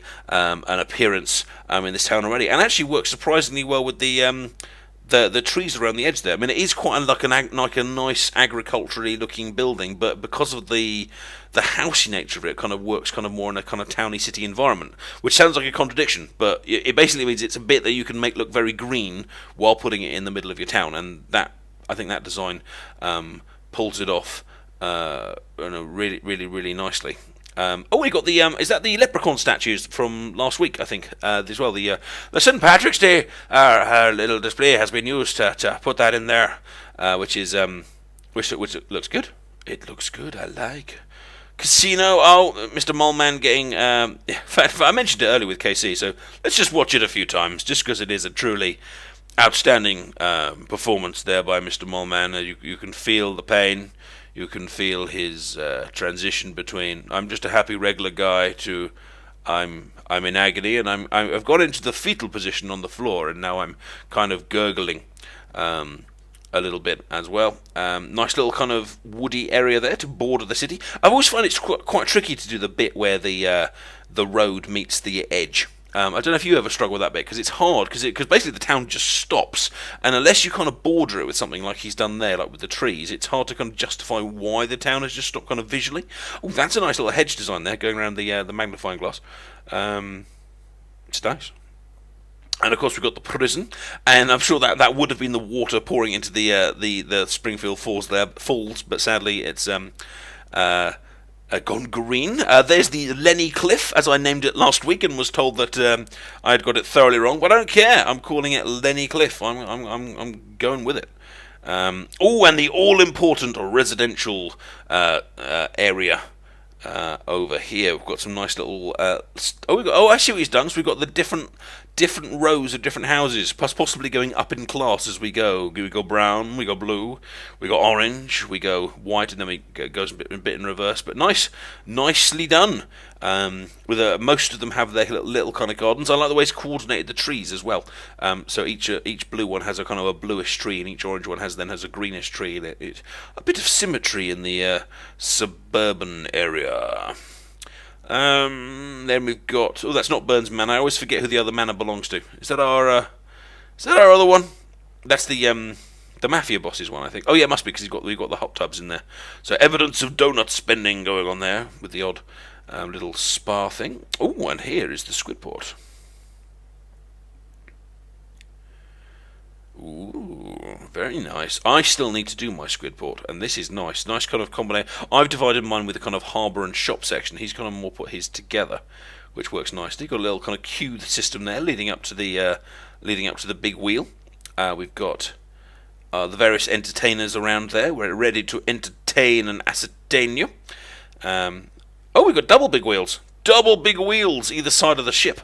appearance in this town already, and actually works surprisingly well with the trees around the edge there. I mean, it is quite like a nice agriculturally looking building, but because of the housey nature of it, kind of works kind of more in a kind of towny city environment, which sounds like a contradiction, but it basically means it's a bit that you can make look very green while putting it in the middle of your town, and that I think that design pulls it off really, really, really nicely. We got the is that the leprechaun statues from last week? I think as well. The St. Patrick's Day our little display has been used to put that in there, which looks good. It looks good. I like. Casino. Oh, Mr. Moleman getting. In fact, I mentioned it earlier with KC, so let's just watch it a few times, just because it is a truly outstanding performance there by Mr. Moleman. You can feel the pain. You can feel his transition between "I'm just a happy regular guy" to "I'm in agony," and I've got into the fetal position on the floor, and now I'm kind of gurgling. A little bit as well. Nice little kind of woody area there to border the city. I've always found it's quite tricky to do the bit where the road meets the edge. I don't know if you ever struggle with that bit, because it's hard, because basically the town just stops, and unless you kind of border it with something like he's done there, like with the trees, it's hard to kind of justify why the town has just stopped kind of visually. Oh, that's a nice little hedge design there, going around the magnifying glass. It's nice. And of course we've got the prison, and I'm sure that would have been the water pouring into the Springfield Falls there, but sadly it's gone green. There's the Lenny Cliff, as I named it last week, and was told that I had got it thoroughly wrong. But I don't care. I'm calling it Lenny Cliff. I'm going with it. Oh, and the all-important residential area. Over here, we've got some nice little. I see what he's done. So we've got the different rows of different houses, plus possibly going up in class as we go. We go brown, we go blue, we go orange, we go white, and then we goes a bit in reverse. But nicely done. With most of them have their little kind of gardens. I like the way it's coordinated the trees as well. So each blue one has a kind of a bluish tree, and each orange one has a greenish tree. It's a bit of symmetry in the suburban area. Then we've got. Oh, that's not Burns Manor. I always forget who the other manor belongs to. Is that our other one? That's the mafia boss's one, I think. Oh yeah, it must be, because we've got the hot tubs in there. So evidence of donut spending going on there with the odd little spa thing. Oh, and here is the Squidport. Ooh, very nice. I still need to do my Squidport, and this is nice. Nice kind of combination. I've divided mine with a kind of harbour and shop section. He's kind of more put his together, which works nicely. Got a little kind of queue system there leading up to the big wheel. We've got the various entertainers around there. We're ready to entertain and ascertain you. We've got double big wheels either side of the ship.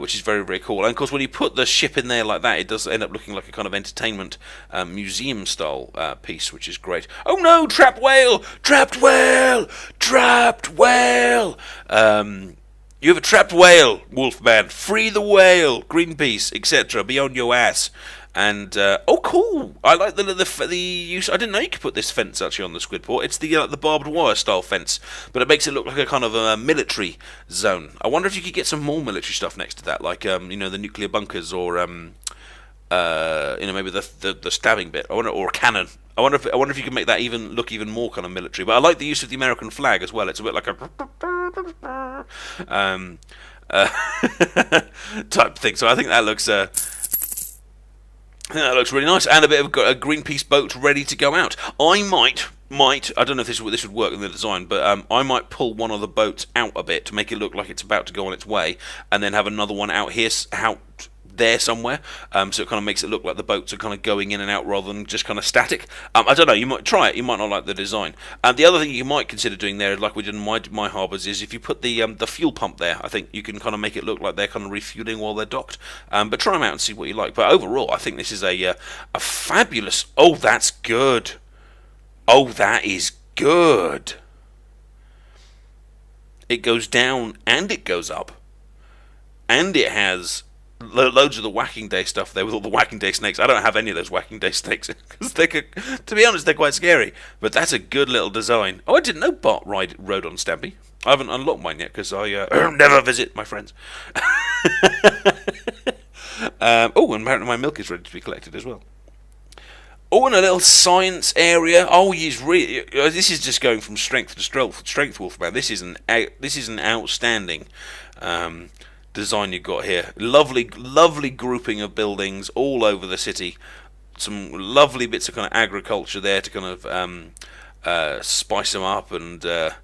Which is very, very cool. And of course, when you put the ship in there like that, it does end up looking like a kind of entertainment museum-style piece, which is great. Oh no, trapped whale! Trapped whale! Trapped whale! You have a trapped whale, Wolfman. Free the whale! Greenpeace, etc. Be on your ass. And cool! I like the use. I didn't know you could put this fence actually on the Squidport. It's the barbed wire style fence, but it makes it look like a kind of a military zone. I wonder if you could get some more military stuff next to that, like the nuclear bunkers, or maybe the stabbing bit. Or a cannon. I wonder if you can make that look even more kind of military. But I like the use of the American flag as well. It's a bit like a type thing. So I think that looks. That looks really nice, and a bit of a Greenpeace boat ready to go out. I might, I don't know if this would work in the design, but I might pull one of the boats out a bit to make it look like it's about to go on its way, and then have another one out there somewhere, so it kind of makes it look like the boats are kind of going in and out rather than just kind of static. I don't know, you might try it, you might not like the design. And the other thing you might consider doing there, like we did in my harbours, is if you put the fuel pump there, I think you can kind of make it look like they're kind of refueling while they're docked. But try them out and see what you like. But overall, I think this is a fabulous. Oh, that's good. Oh, that is good. It goes down and it goes up, and it has loads of the Whacking Day stuff there with all the Whacking Day snakes. I don't have any of those Whacking Day snakes because to be honest, they're quite scary. But that's a good little design. Oh, I didn't know Bart rode on Stampy. I haven't unlocked mine yet because I never visit my friends. And apparently my milk is ready to be collected as well. Oh, and a little science area. Oh, he's really. This is just going from strength to strength, Wolfman. This is an outstanding design you've got here. Lovely grouping of buildings all over the city. Some lovely bits of kind of agriculture there to kind of spice them up, and a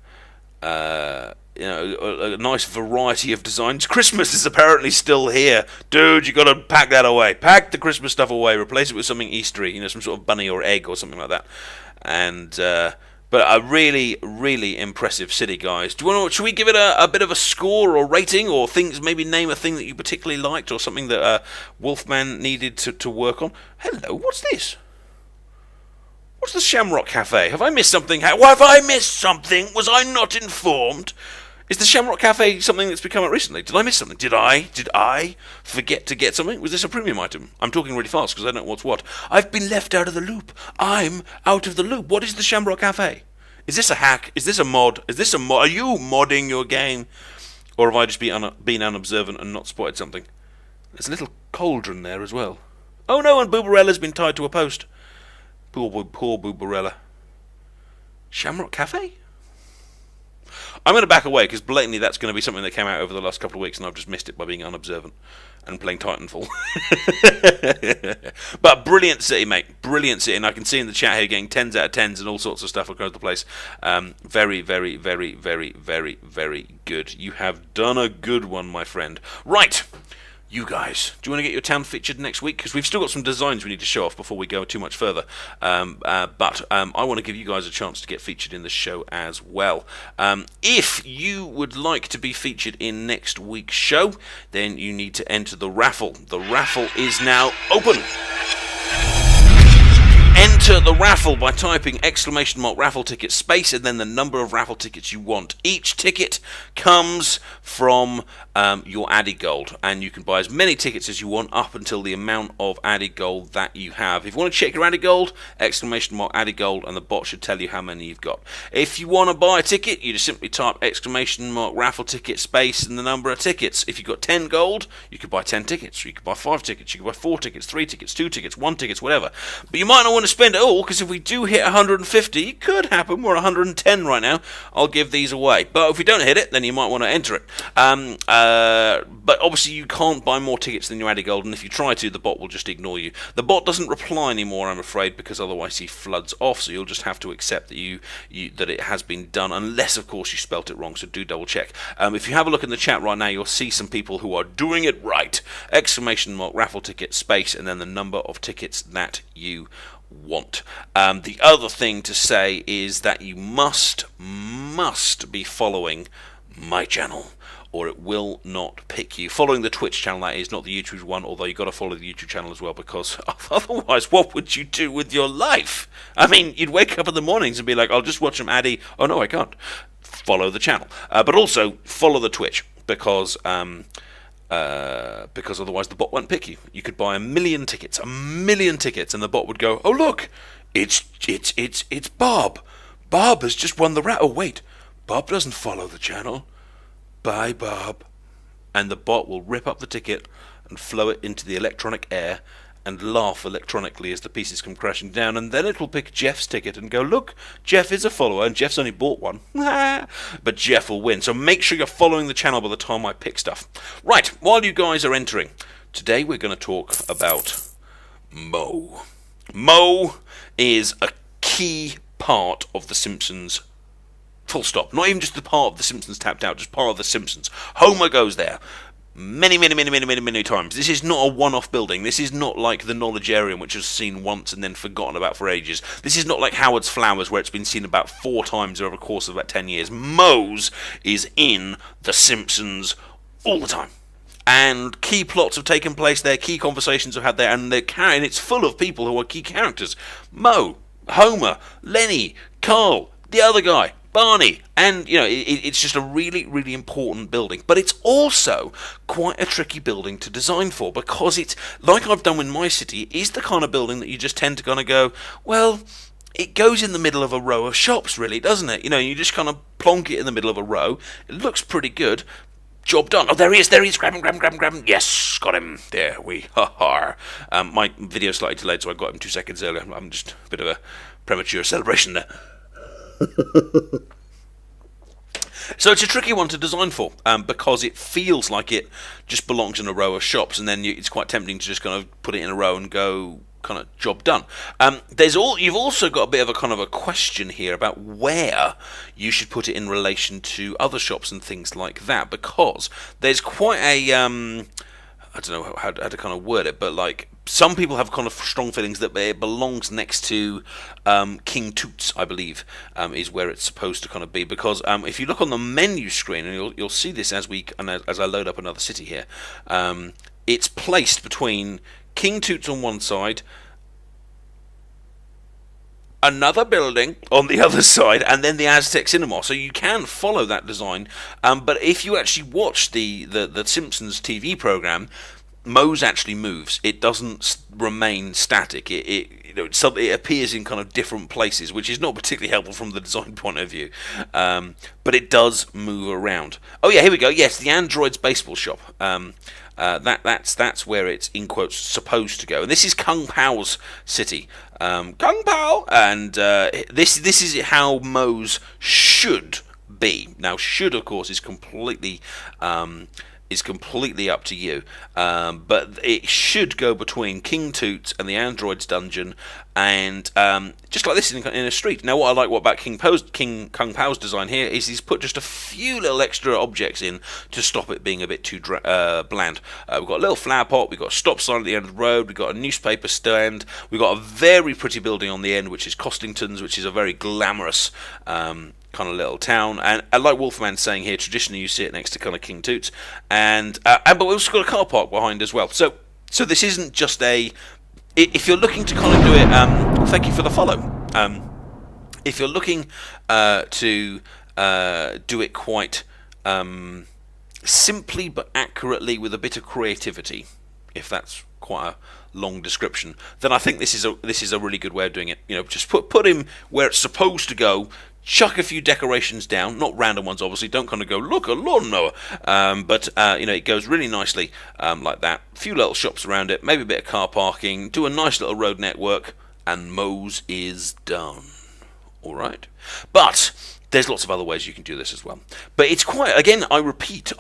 nice variety of designs. Christmas is apparently still here, dude. You got to pack that away. Pack the Christmas stuff away. Replace it with something Eastery. Some sort of bunny or egg or something like that. And but But a really, really impressive city, guys. Should we give it a bit of a score or rating, or things? Maybe name a thing that you particularly liked, or something that Wolfman needed to work on. Hello, what's this? What's the Shamrock Cafe? Have I missed something? Have I missed something? Was I not informed? Is the Shamrock Cafe something that's become out recently? Did I miss something? Did I forget to get something? Was this a premium item? I'm talking really fast because I don't know what's what. I've been left out of the loop. I'm out of the loop. What is the Shamrock Cafe? Is this a hack? Is this a mod? Are you modding your game? Or have I just been unobservant and not spotted something? There's a little cauldron there as well. Oh no, and Boobarella's been tied to a post. Poor Boobarella. Shamrock Cafe? I'm going to back away because blatantly that's going to be something that came out over the last couple of weeks and I've just missed it by being unobservant and playing Titanfall. But brilliant city, mate. Brilliant city. And I can see in the chat here getting 10s out of 10s and all sorts of stuff across the place. Very, very, very, very, very, very good. You have done a good one, my friend. Right. You guys, do you want to get your town featured next week? Because we've still got some designs we need to show off before we go too much further. But I want to give you guys a chance to get featured in the show as well. If you would like to be featured in next week's show, then you need to enter the raffle. The raffle is now open. Enter the raffle by typing !raffle ticket space and then the number of raffle tickets you want. Each ticket comes from your added gold, and you can buy as many tickets as you want up until the amount of added gold that you have. If you want to check your added gold, !added gold, and the bot should tell you how many you've got. If you want to buy a ticket, you just simply type !raffle ticket space and the number of tickets. If you've got 10 gold, you could buy 10 tickets, or you could buy 5 tickets, you could buy 4 tickets, 3 tickets, 2 tickets, 1 ticket, whatever. But you might not want to spend it all, because if we do hit 150, it could happen, we're 110 right now, I'll give these away. But if we don't hit it, then you might want to enter it. But obviously you can't buy more tickets than your added gold, and if you try to, the bot will just ignore you. The bot doesn't reply anymore, I'm afraid, because otherwise he floods off, so you'll just have to accept that that it has been done, unless of course you spelt it wrong, so do double check. If you have a look in the chat right now, you'll see some people who are doing it right. !raffle ticket space and then the number of tickets that you want. The other thing to say is that you must be following my channel, or it will not pick you. Following the Twitch channel, that is, not the YouTube one, although you've got to follow the YouTube channel as well, because otherwise what would you do with your life? I mean, you'd wake up in the mornings and be like, I'll just watch some Addy. Oh no, I can't. Follow the channel. But also, follow the Twitch, because otherwise the bot won't pick you. You could buy 1 million tickets, and the bot would go, oh look, it's Bob. Bob has just won the oh wait, Bob doesn't follow the channel. Bye, Bob. And the bot will rip up the ticket and flow it into the electronic air and laugh electronically as the pieces come crashing down, and then it will pick Jeff's ticket and go, look, Jeff is a follower, and Jeff's only bought one. But Jeff will win. So make sure you're following the channel by the time I pick stuff. Right, while you guys are entering, today we're going to talk about Moe. Moe is a key part of The Simpsons. Full stop. Not even just the part of The Simpsons tapped out, just part of The Simpsons. Homer goes there many times. This is not a one-off building. This is not like the Knowledgearium, which is seen once and then forgotten about for ages. This is not like Howard's Flowers, where it's been seen about 4 times over a course of about 10 years. Moe's is in The Simpsons all the time. And key plots have taken place there, key conversations have had there, and it's full of people who are key characters. Moe, Homer, Lenny, Carl, the other guy, Barney, and it's just a really, really important building. But it's also quite a tricky building to design for, because it's, like I've done with my city, is the kind of building that you just tend to kind of go, well, it goes in the middle of a row of shops, really, doesn't it? You just kind of plonk it in the middle of a row. It looks pretty good. Job done. Oh, there he is. Grab him. Yes, got him. There we are. My video's slightly delayed, so I got him 2 seconds earlier. I'm just a bit of a premature celebration there. So it's a tricky one to design for, because it feels like it just belongs in a row of shops, and then it's quite tempting to just kind of put it in a row and go kind of job done. You've also got a bit of a kind of a question here about where you should put it in relation to other shops and things like that, because there's quite a I don't know how to kind of word it, but like some people have kind of strong feelings that it belongs next to King Toots, I believe, is where it's supposed to kind of be. Because if you look on the menu screen, and you'll see this as I load up another city here, it's placed between King Toots on one side, another building on the other side, and then the Aztec Cinema. So you can follow that design. But if you actually watch the Simpsons TV program, Moes actually moves. It doesn't remain static. It appears in kind of different places, which is not particularly helpful from the design point of view. But it does move around. Oh yeah, here we go. Yes, the Android's baseball shop. That's where it's in quotes supposed to go, and this is Kung Pao's city. Kung Pao, and this is how Moes should be. Now, should of course is completely up to you, but it should go between King Toots and the Android's dungeon, and just like this in a street. Now, what I like about Kung Pao's design here is he's put just a few little extra objects in to stop it being a bit too bland. We've got a little flower pot, we've got a stop sign at the end of the road, we've got a newspaper stand, we've got a very pretty building on the end, which is Costington's, which is a very glamorous kind of little town, and like Wolfman saying here, traditionally you see it next to kind of King Toots, but we've also got a car park behind as well. So this isn't just if you're looking to kind of do it, thank you for the follow. If you're looking to do it quite simply but accurately with a bit of creativity, if that's quite a long description, then I think this is a really good way of doing it. Just put him where it's supposed to go. Chuck a few decorations down, not random ones, obviously. Don't kind of go, look, a lawnmower. But it goes really nicely like that. A few little shops around it, maybe a bit of car parking, do a nice little road network, and Moes is done. All right? But there's lots of other ways you can do this as well. But it's quite, again, I repeat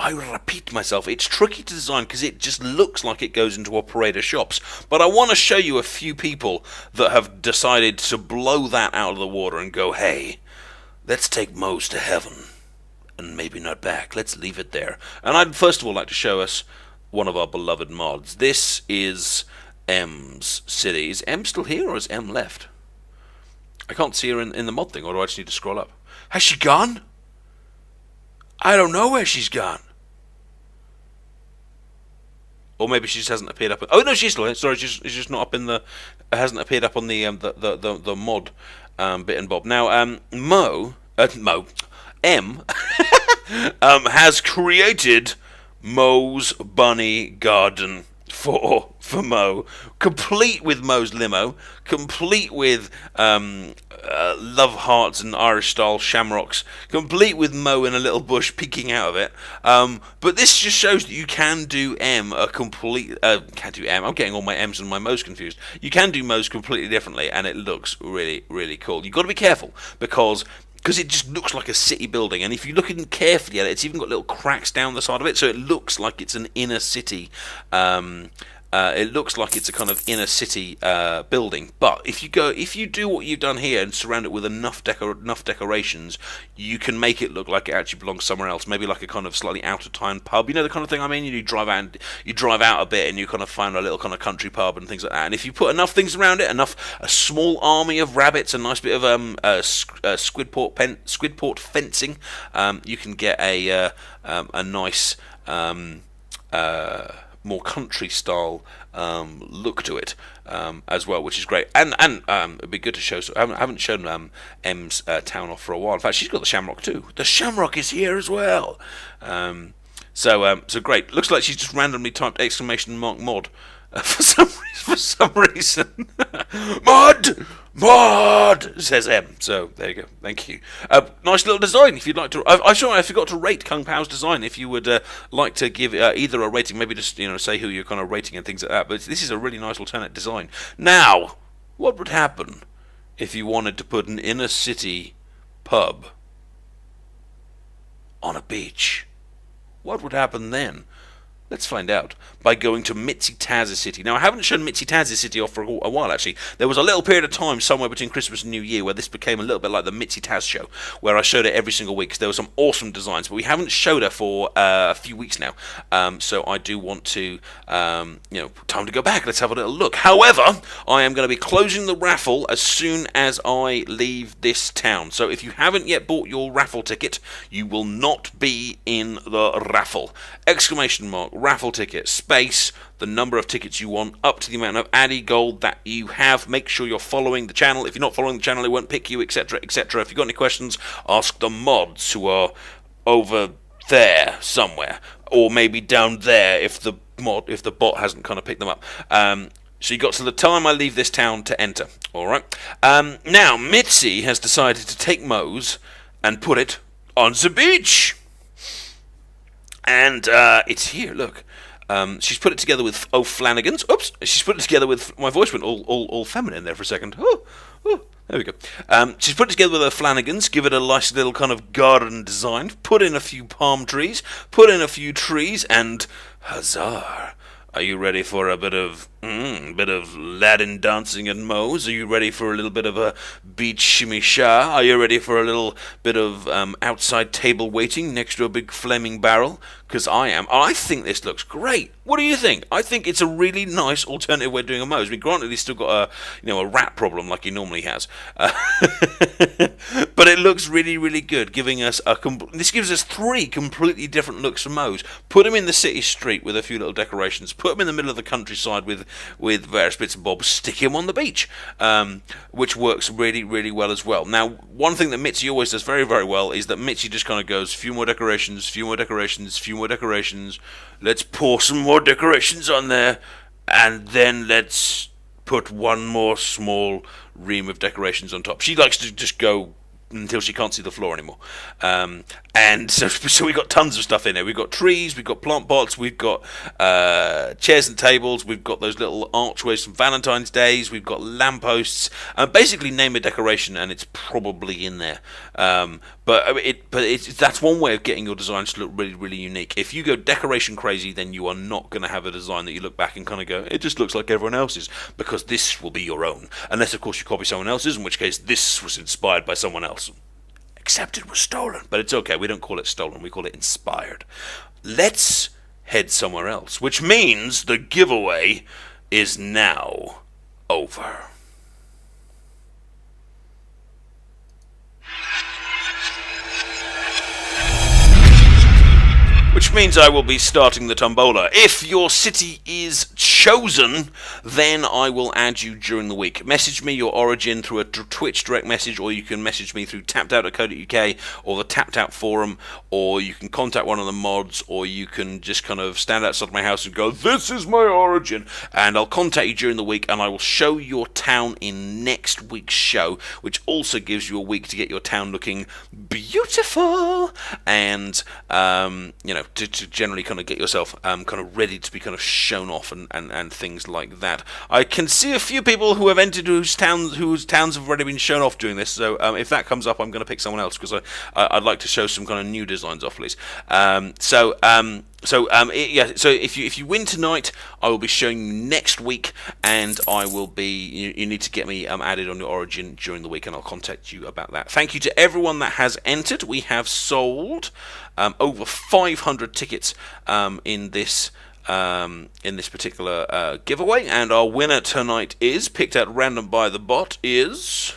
myself, it's tricky to design because it just looks like it goes into operator shops. But I want to show you a few people that have decided to blow that out of the water and go, hey, let's take Moes to heaven, and maybe not back. Let's leave it there. And I'd first of all like to show us one of our beloved mods. This is M's city. Is M still here, or has M left? I can't see her in the mod thing, or do I just need to scroll up? Has she gone? I don't know where she's gone. Or maybe she just hasn't appeared up. Oh no, she's still here. Sorry, she's just not up in the. Hasn't appeared up on the mod bit and bob. Now, M has created Moe's Bunny Garden for Moe, complete with Moe's limo, complete with love hearts and Irish style shamrocks, complete with Moe in a little bush peeking out of it. But this just shows that you can do M a complete. Can't do M. I'm getting all my M's and my Moes confused. You can do Moes completely differently, and it looks really, really cool. You've got to be careful because it just looks like a city building, and if you look in carefully at it, it's even got little cracks down the side of it, so it looks like it's an inner city. It looks like it's a kind of inner city building. But if you do what you've done here and surround it with enough decorations, you can make it look like it actually belongs somewhere else. Maybe like a kind of slightly out of town pub. You know the kind of thing I mean. You drive out a bit and you kind of find a little kind of country pub and things like that. And if you put enough things around it, a small army of rabbits, a nice bit of squidport fencing, you can get a nice. More country style look to it as well, which is great. And it'd be good to show. I haven't shown M's town off for a while. In fact, she's got the Shamrock too. The Shamrock is here as well. So great. Looks like she's just randomly typed !mod for some reason. Mod says M. So there you go. Thank you. Nice little design. If you'd like to, I forgot to rate Kung Pao's design. If you would like to give either a rating, maybe just say who you're kind of rating and things like that. But this is a really nice alternate design. Now, what would happen if you wanted to put an inner city pub on a beach? What would happen then? Let's find out by going to Mitzi Taz's City. Now, I haven't shown Mitzi Taz's City off for a while, actually. There was a little period of time somewhere between Christmas and New Year where this became a little bit like the Mitzi Taz show, where I showed it every single week, because there were some awesome designs, but we haven't showed her for a few weeks now. So I do want to, time to go back. Let's have a little look. However, I am going to be closing the raffle as soon as I leave this town. So if you haven't yet bought your raffle ticket, you will not be in the raffle. Exclamation mark, raffle ticket, space, the number of tickets you want, up to the amount of Addy Gold that you have. Make sure you're following the channel. If you're not following the channel, it won't pick you, etc., etc. If you've got any questions, ask the mods who are over there somewhere, or maybe down there if the bot hasn't kind of picked them up. So you got to the time I leave this town to enter. All right. Now Mitzi has decided to take Moes and put it on the beach. And it's here, look. She's put it together with O'Flanagan's. Oops, she's put it together with... My voice went all feminine there for a second. Oh, there we go. She's put it together with O'Flanagan's, give it a nice little kind of garden design, put in a few palm trees, put in a few trees, and huzzah! Are you ready for a bit of Latin dancing at Moes? Are you ready for a little bit of a beach shimmy sha? Are you ready for a little bit of outside table waiting next to a big flaming barrel? Because I am. I think this looks great. What do you think? I think it's a really nice alternative way of doing a Moes. I mean, granted, he's still got a rat problem like he normally has, but it looks really, really good, giving us this gives us 3 completely different looks for Moes. Put him in the city street with a few little decorations. Put him in the middle of the countryside with various bits and bobs. Stick him on the beach, which works really, really well as well. Now, one thing that Mitzi always does very, very well is that Mitzi just kind of goes, few more decorations, few more decorations, few more decorations. Let's pour some more decorations on there, and then let's put one more small ream of decorations on top. She likes to just go until she can't see the floor anymore. And so we've got tons of stuff in there. We've got trees, we've got plant pots, we've got chairs and tables, we've got those little archways from Valentine's Days, we've got lampposts. Basically, name a decoration and it's probably in there. But that's one way of getting your designs to look really, really unique. If you go decoration crazy, then you are not going to have a design that you look back and kind of go, it just looks like everyone else's, because this will be your own. Unless, of course, you copy someone else's, in which case this was inspired by someone else. Except it was stolen. But it's okay, we don't call it stolen, we call it inspired. Let's head somewhere else, which means the giveaway is now over. Which means I will be starting the tombola. If your city is chosen, then I will add you during the week. Message me your origin through a Twitch direct message, or you can message me through tappedout.co.uk or the Tapped Out forum, or you can contact one of the mods, or you can just kind of stand outside my house and go, this is my origin, and I'll contact you during the week, and I will show your town in next week's show, which also gives you a week to get your town looking beautiful, and to generally kind of get yourself kind of ready to be kind of shown off and things like that. I can see a few people who have entered whose towns have already been shown off doing this, so if that comes up, I'm going to pick someone else, because I'd like to show some kind of new designs off, please. So if you win tonight, I will be showing you next week, and I will be. You need to get me added on your origin during the week, and I'll contact you about that. Thank you to everyone that has entered. We have sold over 500 tickets in this particular giveaway, and our winner tonight is picked out random by the bot is.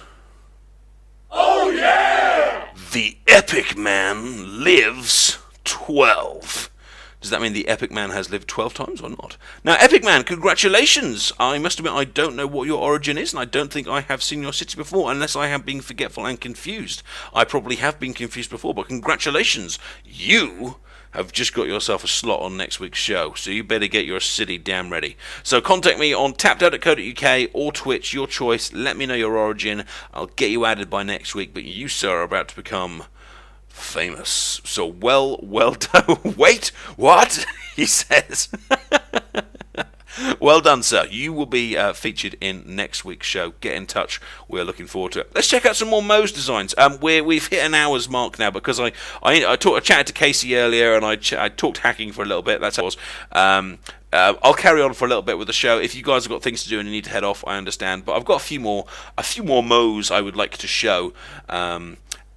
Oh yeah! The Epic Man lives 12. Does that mean the Epic Man has lived 12 times or not? Now, Epic Man, congratulations! I must admit I don't know what your origin is, and I don't think I have seen your city before, unless I have been forgetful and confused. I probably have been confused before, but congratulations! You have just got yourself a slot on next week's show, so you better get your city damn ready. So contact me on tappedout.co.uk or Twitch, your choice. Let me know your origin. I'll get you added by next week, but you, sir, are about to become famous. So well done. Wait, what? He says. Well, Well done, sir. You will be featured in next week's show. Get in touch. We're looking forward to it. Let's check out some more Moes designs. We've hit an hour's mark now because I chatted to Casey earlier and I talked hacking for a little bit. That's how it was. I'll carry on for a little bit with the show. If you guys have got things to do and you need to head off, I understand. But I've got a few more Moes I would like to show.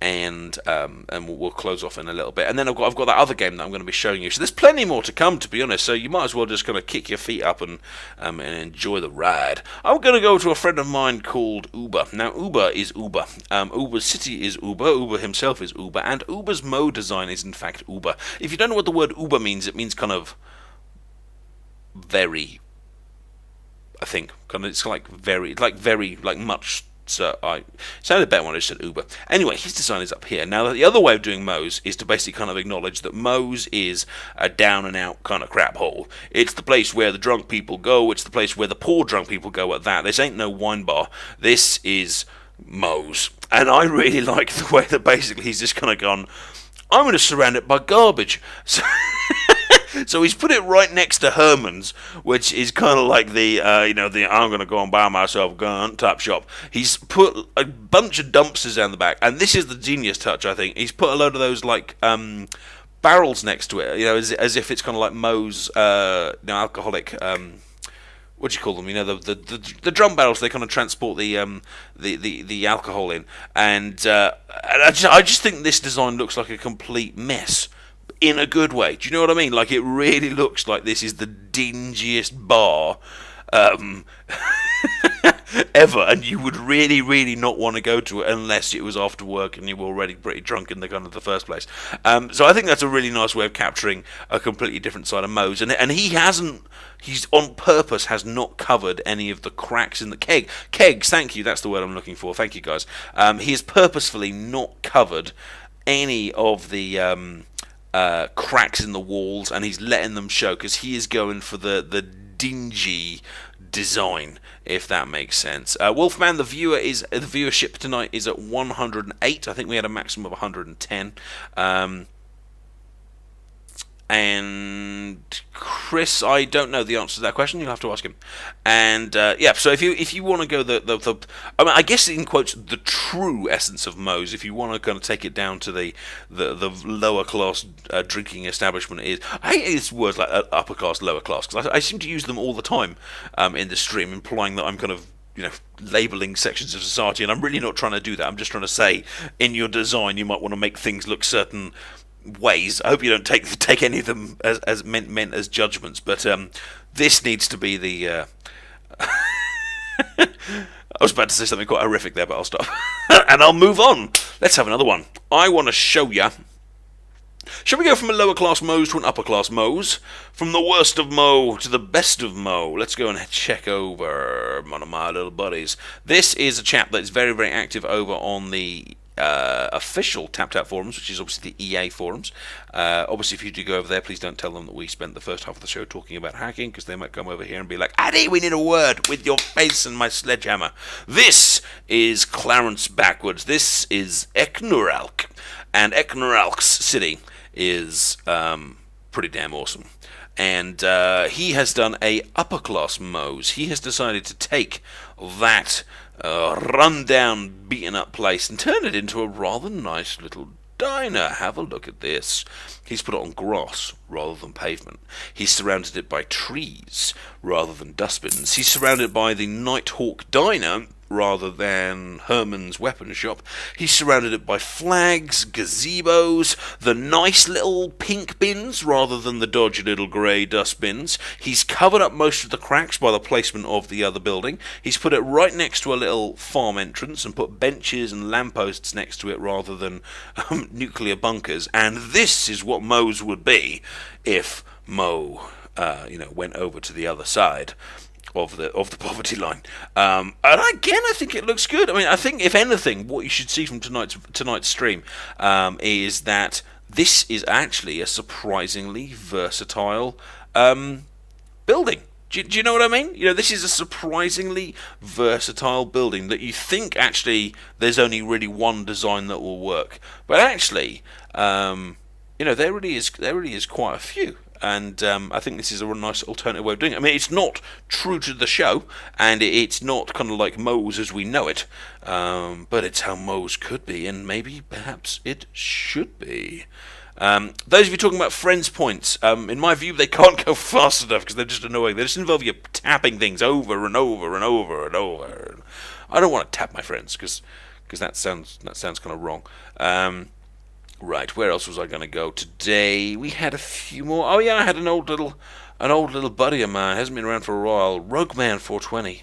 And we'll close off in a little bit, and then I've got that other game that I'm going to be showing you. So there's plenty more to come, to be honest. So you might as well just kind of kick your feet up and enjoy the ride. I'm going to go to a friend of mine called Uber. Now Uber is Uber. Uber's city is Uber. Uber himself is Uber, and Uber's Mo design is in fact Uber. If you don't know what the word Uber means, it means kind of very. I think kind of it's like very much. So I sounded better when I said Uber. Anyway, his design is up here. Now, the other way of doing Moes is to basically kind of acknowledge that Moes is a down-and-out kind of crap hole. It's the place where the drunk people go. It's the place where the poor drunk people go at that. This ain't no wine bar. This is Moes. And I really like the way that basically he's just kind of gone, I'm going to surround it by garbage. So he's put it right next to Herman's, which is kind of like the I'm going to go and buy myself a gun type shop. He's put a bunch of dumpsters down the back, and this is the genius touch, I think. He's put a load of those like barrels next to it, as if it's kind of like Moe's alcoholic. What do you call them? The drum barrels. They kind of transport the alcohol in, and I just think this design looks like a complete mess. In a good way. Do you know what I mean? Like, it really looks like this is the dingiest bar ever, and you would really, really not want to go to it unless it was after work and you were already pretty drunk in the first place. So I think that's a really nice way of capturing a completely different side of Moes, and he's on purpose has not covered any of the cracks in the kegs. Thank you, that's the word I'm looking for. Thank you, guys. He has purposefully not covered any of the cracks in the walls, and he's letting them show because he is going for the dingy design, if that makes sense. Wolfman, the viewership tonight is at 108. I think we had a maximum of 110. And Chris, I don't know the answer to that question. You'll have to ask him. And so if you want to go I guess in quotes the true essence of Moes, if you want to kind of take it down to the lower class drinking establishment is. I hate these words like upper class, lower class, because I seem to use them all the time in the stream, implying that I'm kind of labeling sections of society, and I'm really not trying to do that. I'm just trying to say in your design you might want to make things look certain ways. I hope you don't take any of them as meant as judgments, but this needs to be the I was about to say something quite horrific there, but I'll stop and I'll move on. Let's have another one. I want to show you. Shall we go from a lower class Moes to an upper class Moes? From the worst of Mo to the best of Mo. Let's go and check over one of my little buddies. This is a chap that's very, very active over on the official TapTap forums, which is obviously the EA forums. Obviously, if you do go over there, please don't tell them that we spent the first half of the show talking about hacking, because they might come over here and be like, Addy, we need a word with your face and my sledgehammer. This is Clarence Backwards. This is Eknuralk. And Eknuralk's city is pretty damn awesome. And he has done a upper class Moes. He has decided to take that run-down, beaten-up place and turn it into a rather nice little diner. Have a look at this. He's put it on grass rather than pavement. He's surrounded it by trees rather than dustbins. He's surrounded by the Nighthawk Diner rather than Herman's weapon shop. He's surrounded it by flags, gazebos, the nice little pink bins rather than the dodgy little grey dustbins. He's covered up most of the cracks by the placement of the other building. He's put it right next to a little farm entrance and put benches and lampposts next to it rather than nuclear bunkers. And this is what Moes would be if Mo went over to the other side of the poverty line. And again, I think it looks good. I mean, I think if anything, what you should see from tonight's stream is that this is actually a surprisingly versatile building. Do you know what I mean? This is a surprisingly versatile building that you think actually there's only really one design that will work, but actually, there really is quite a few. and I think this is a nice alternative way of doing it. I mean, it's not true to the show, and it's not kind of like Moes as we know it, but it's how Moes could be, and maybe, perhaps, it should be. Those of you talking about friends points, in my view, they can't go fast enough because they're just annoying. They just involve you tapping things over and over and over and over. I don't want to tap my friends because that sounds kind of wrong. Right, where else was I going to go today? We had a few more. Oh yeah, I had an old little buddy of mine. Hasn't been around for a while. Rugman420.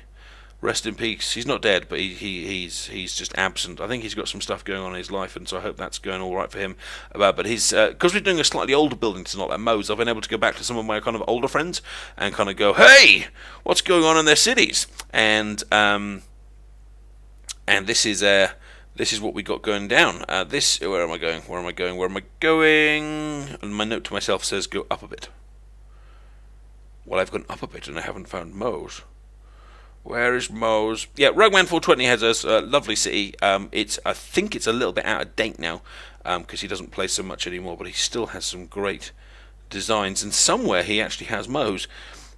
Rest in peace. He's not dead, but he's just absent. I think he's got some stuff going on in his life, and so I hope that's going all right for him. But he's because we're doing a slightly older building tonight, like Moes. I've been able to go back to some of my kind of older friends and kind of go, hey, what's going on in their cities? And this is what we got going down. Where am I going? And my note to myself says go up a bit. Well, I've gone up a bit and I haven't found Moes. Where is Moes? Yeah, Rugman420 has a lovely city. I think it's a little bit out of date now because he doesn't play so much anymore, but he still has some great designs. And somewhere he actually has Moes.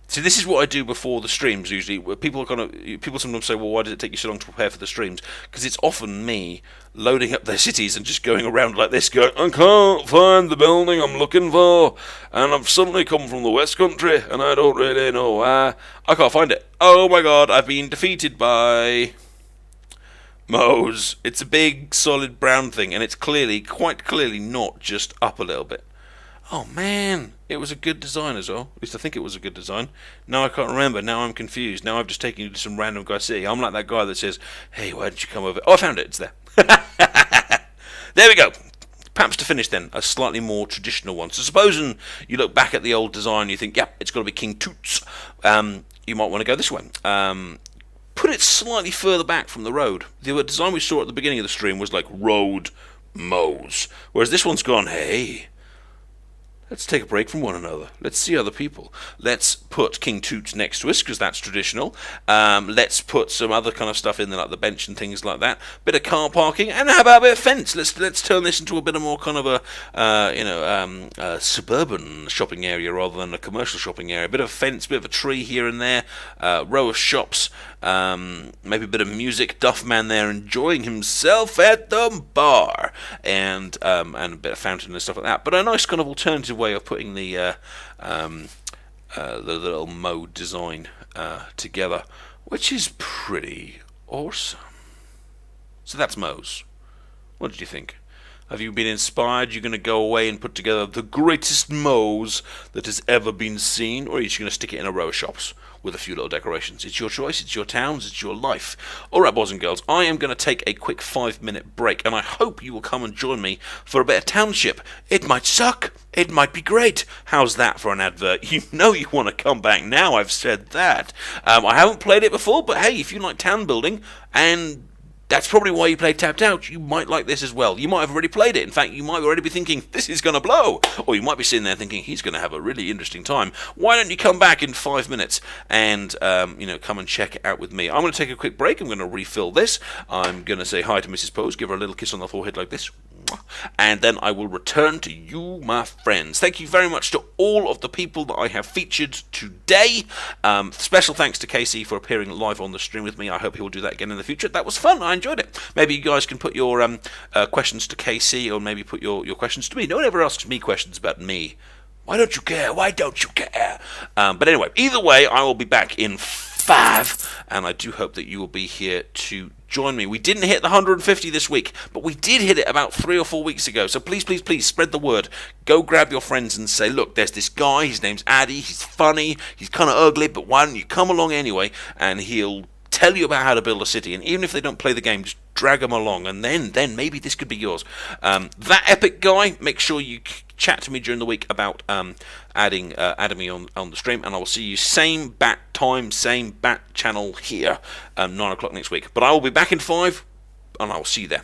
See, this is what I do before the streams usually. People sometimes say, well, why did it take you so long to prepare for the streams? Because it's often me loading up their cities and just going around like this, going, I can't find the building I'm looking for, and I've suddenly come from the West Country, and I don't really know why. I can't find it. Oh my god, I've been defeated by Moes. It's a big, solid brown thing, and it's quite clearly not just up a little bit. Oh man, it was a good design as well. At least I think it was a good design. Now I can't remember. Now I'm confused. Now I've just taken you to some random guy's city. I'm like that guy that says, hey, why didn't you come over? Oh, I found it. It's there. There we go. Perhaps to finish then, a slightly more traditional one. So supposing you look back at the old design and you think, yep, it's got to be King Toots. You might want to go this way. Put it slightly further back from the road. The design we saw at the beginning of the stream was like Road Moes. Whereas this one's gone, hey, let's take a break from one another. Let's see other people. Let's put King Toots next to us, because that's traditional. Let's put some other kind of stuff in there, like the bench and things like that. Bit of car parking, and how about a bit of fence? Let's turn this into a bit of more kind of a suburban shopping area rather than a commercial shopping area. A bit of a fence, bit of a tree here and there, row of shops, maybe a bit of music. Duffman there enjoying himself at the bar, and a bit of fountain and stuff like that. But a nice kind of alternative way of putting the little mode design together, which is pretty awesome. So that's Moes. What did you think? Have you been inspired? You're going to go away and put together the greatest Moes that has ever been seen, or are you just going to stick it in a row of shops with a few little decorations? It's your choice, it's your towns, it's your life. Alright, boys and girls, I am going to take a quick 5-minute break, and I hope you will come and join me for a bit of Township. It might suck, it might be great. How's that for an advert? You know you want to come back now, I've said that. I haven't played it before, but hey, if you like town building, and that's probably why you played Tapped Out, you might like this as well. You might have already played it. In fact, you might already be thinking, this is going to blow. Or you might be sitting there thinking, he's going to have a really interesting time. Why don't you come back in 5 minutes and, come and check it out with me. I'm going to take a quick break. I'm going to refill this. I'm going to say hi to Mrs. Pose, give her a little kiss on the forehead like this. And then I will return to you, my friends. Thank you very much to all of the people that I have featured today. Special thanks to Casey for appearing live on the stream with me. I hope he will do that again in the future. That was fun. I enjoyed it. Maybe you guys can put your questions to Casey, or maybe put your questions to me. No one ever asks me questions about me. Why don't you care? Why don't you care? But anyway, either way, I will be back in 5, and I do hope that you will be here to join me. We didn't hit the 150 this week, but we did hit it about 3 or 4 weeks ago. So please, please, please spread the word. Go grab your friends and say, look, there's this guy. His name's Addy. He's funny. He's kind of ugly, but why don't you come along anyway? And he'll tell you about how to build a city. And even if they don't play the game, just drag them along, and then maybe this could be yours. That epic guy, make sure you chat to me during the week about adding me on the stream, and I will see you same bat time, same bat channel here, 9 o'clock next week. But I will be back in 5, and I will see you there.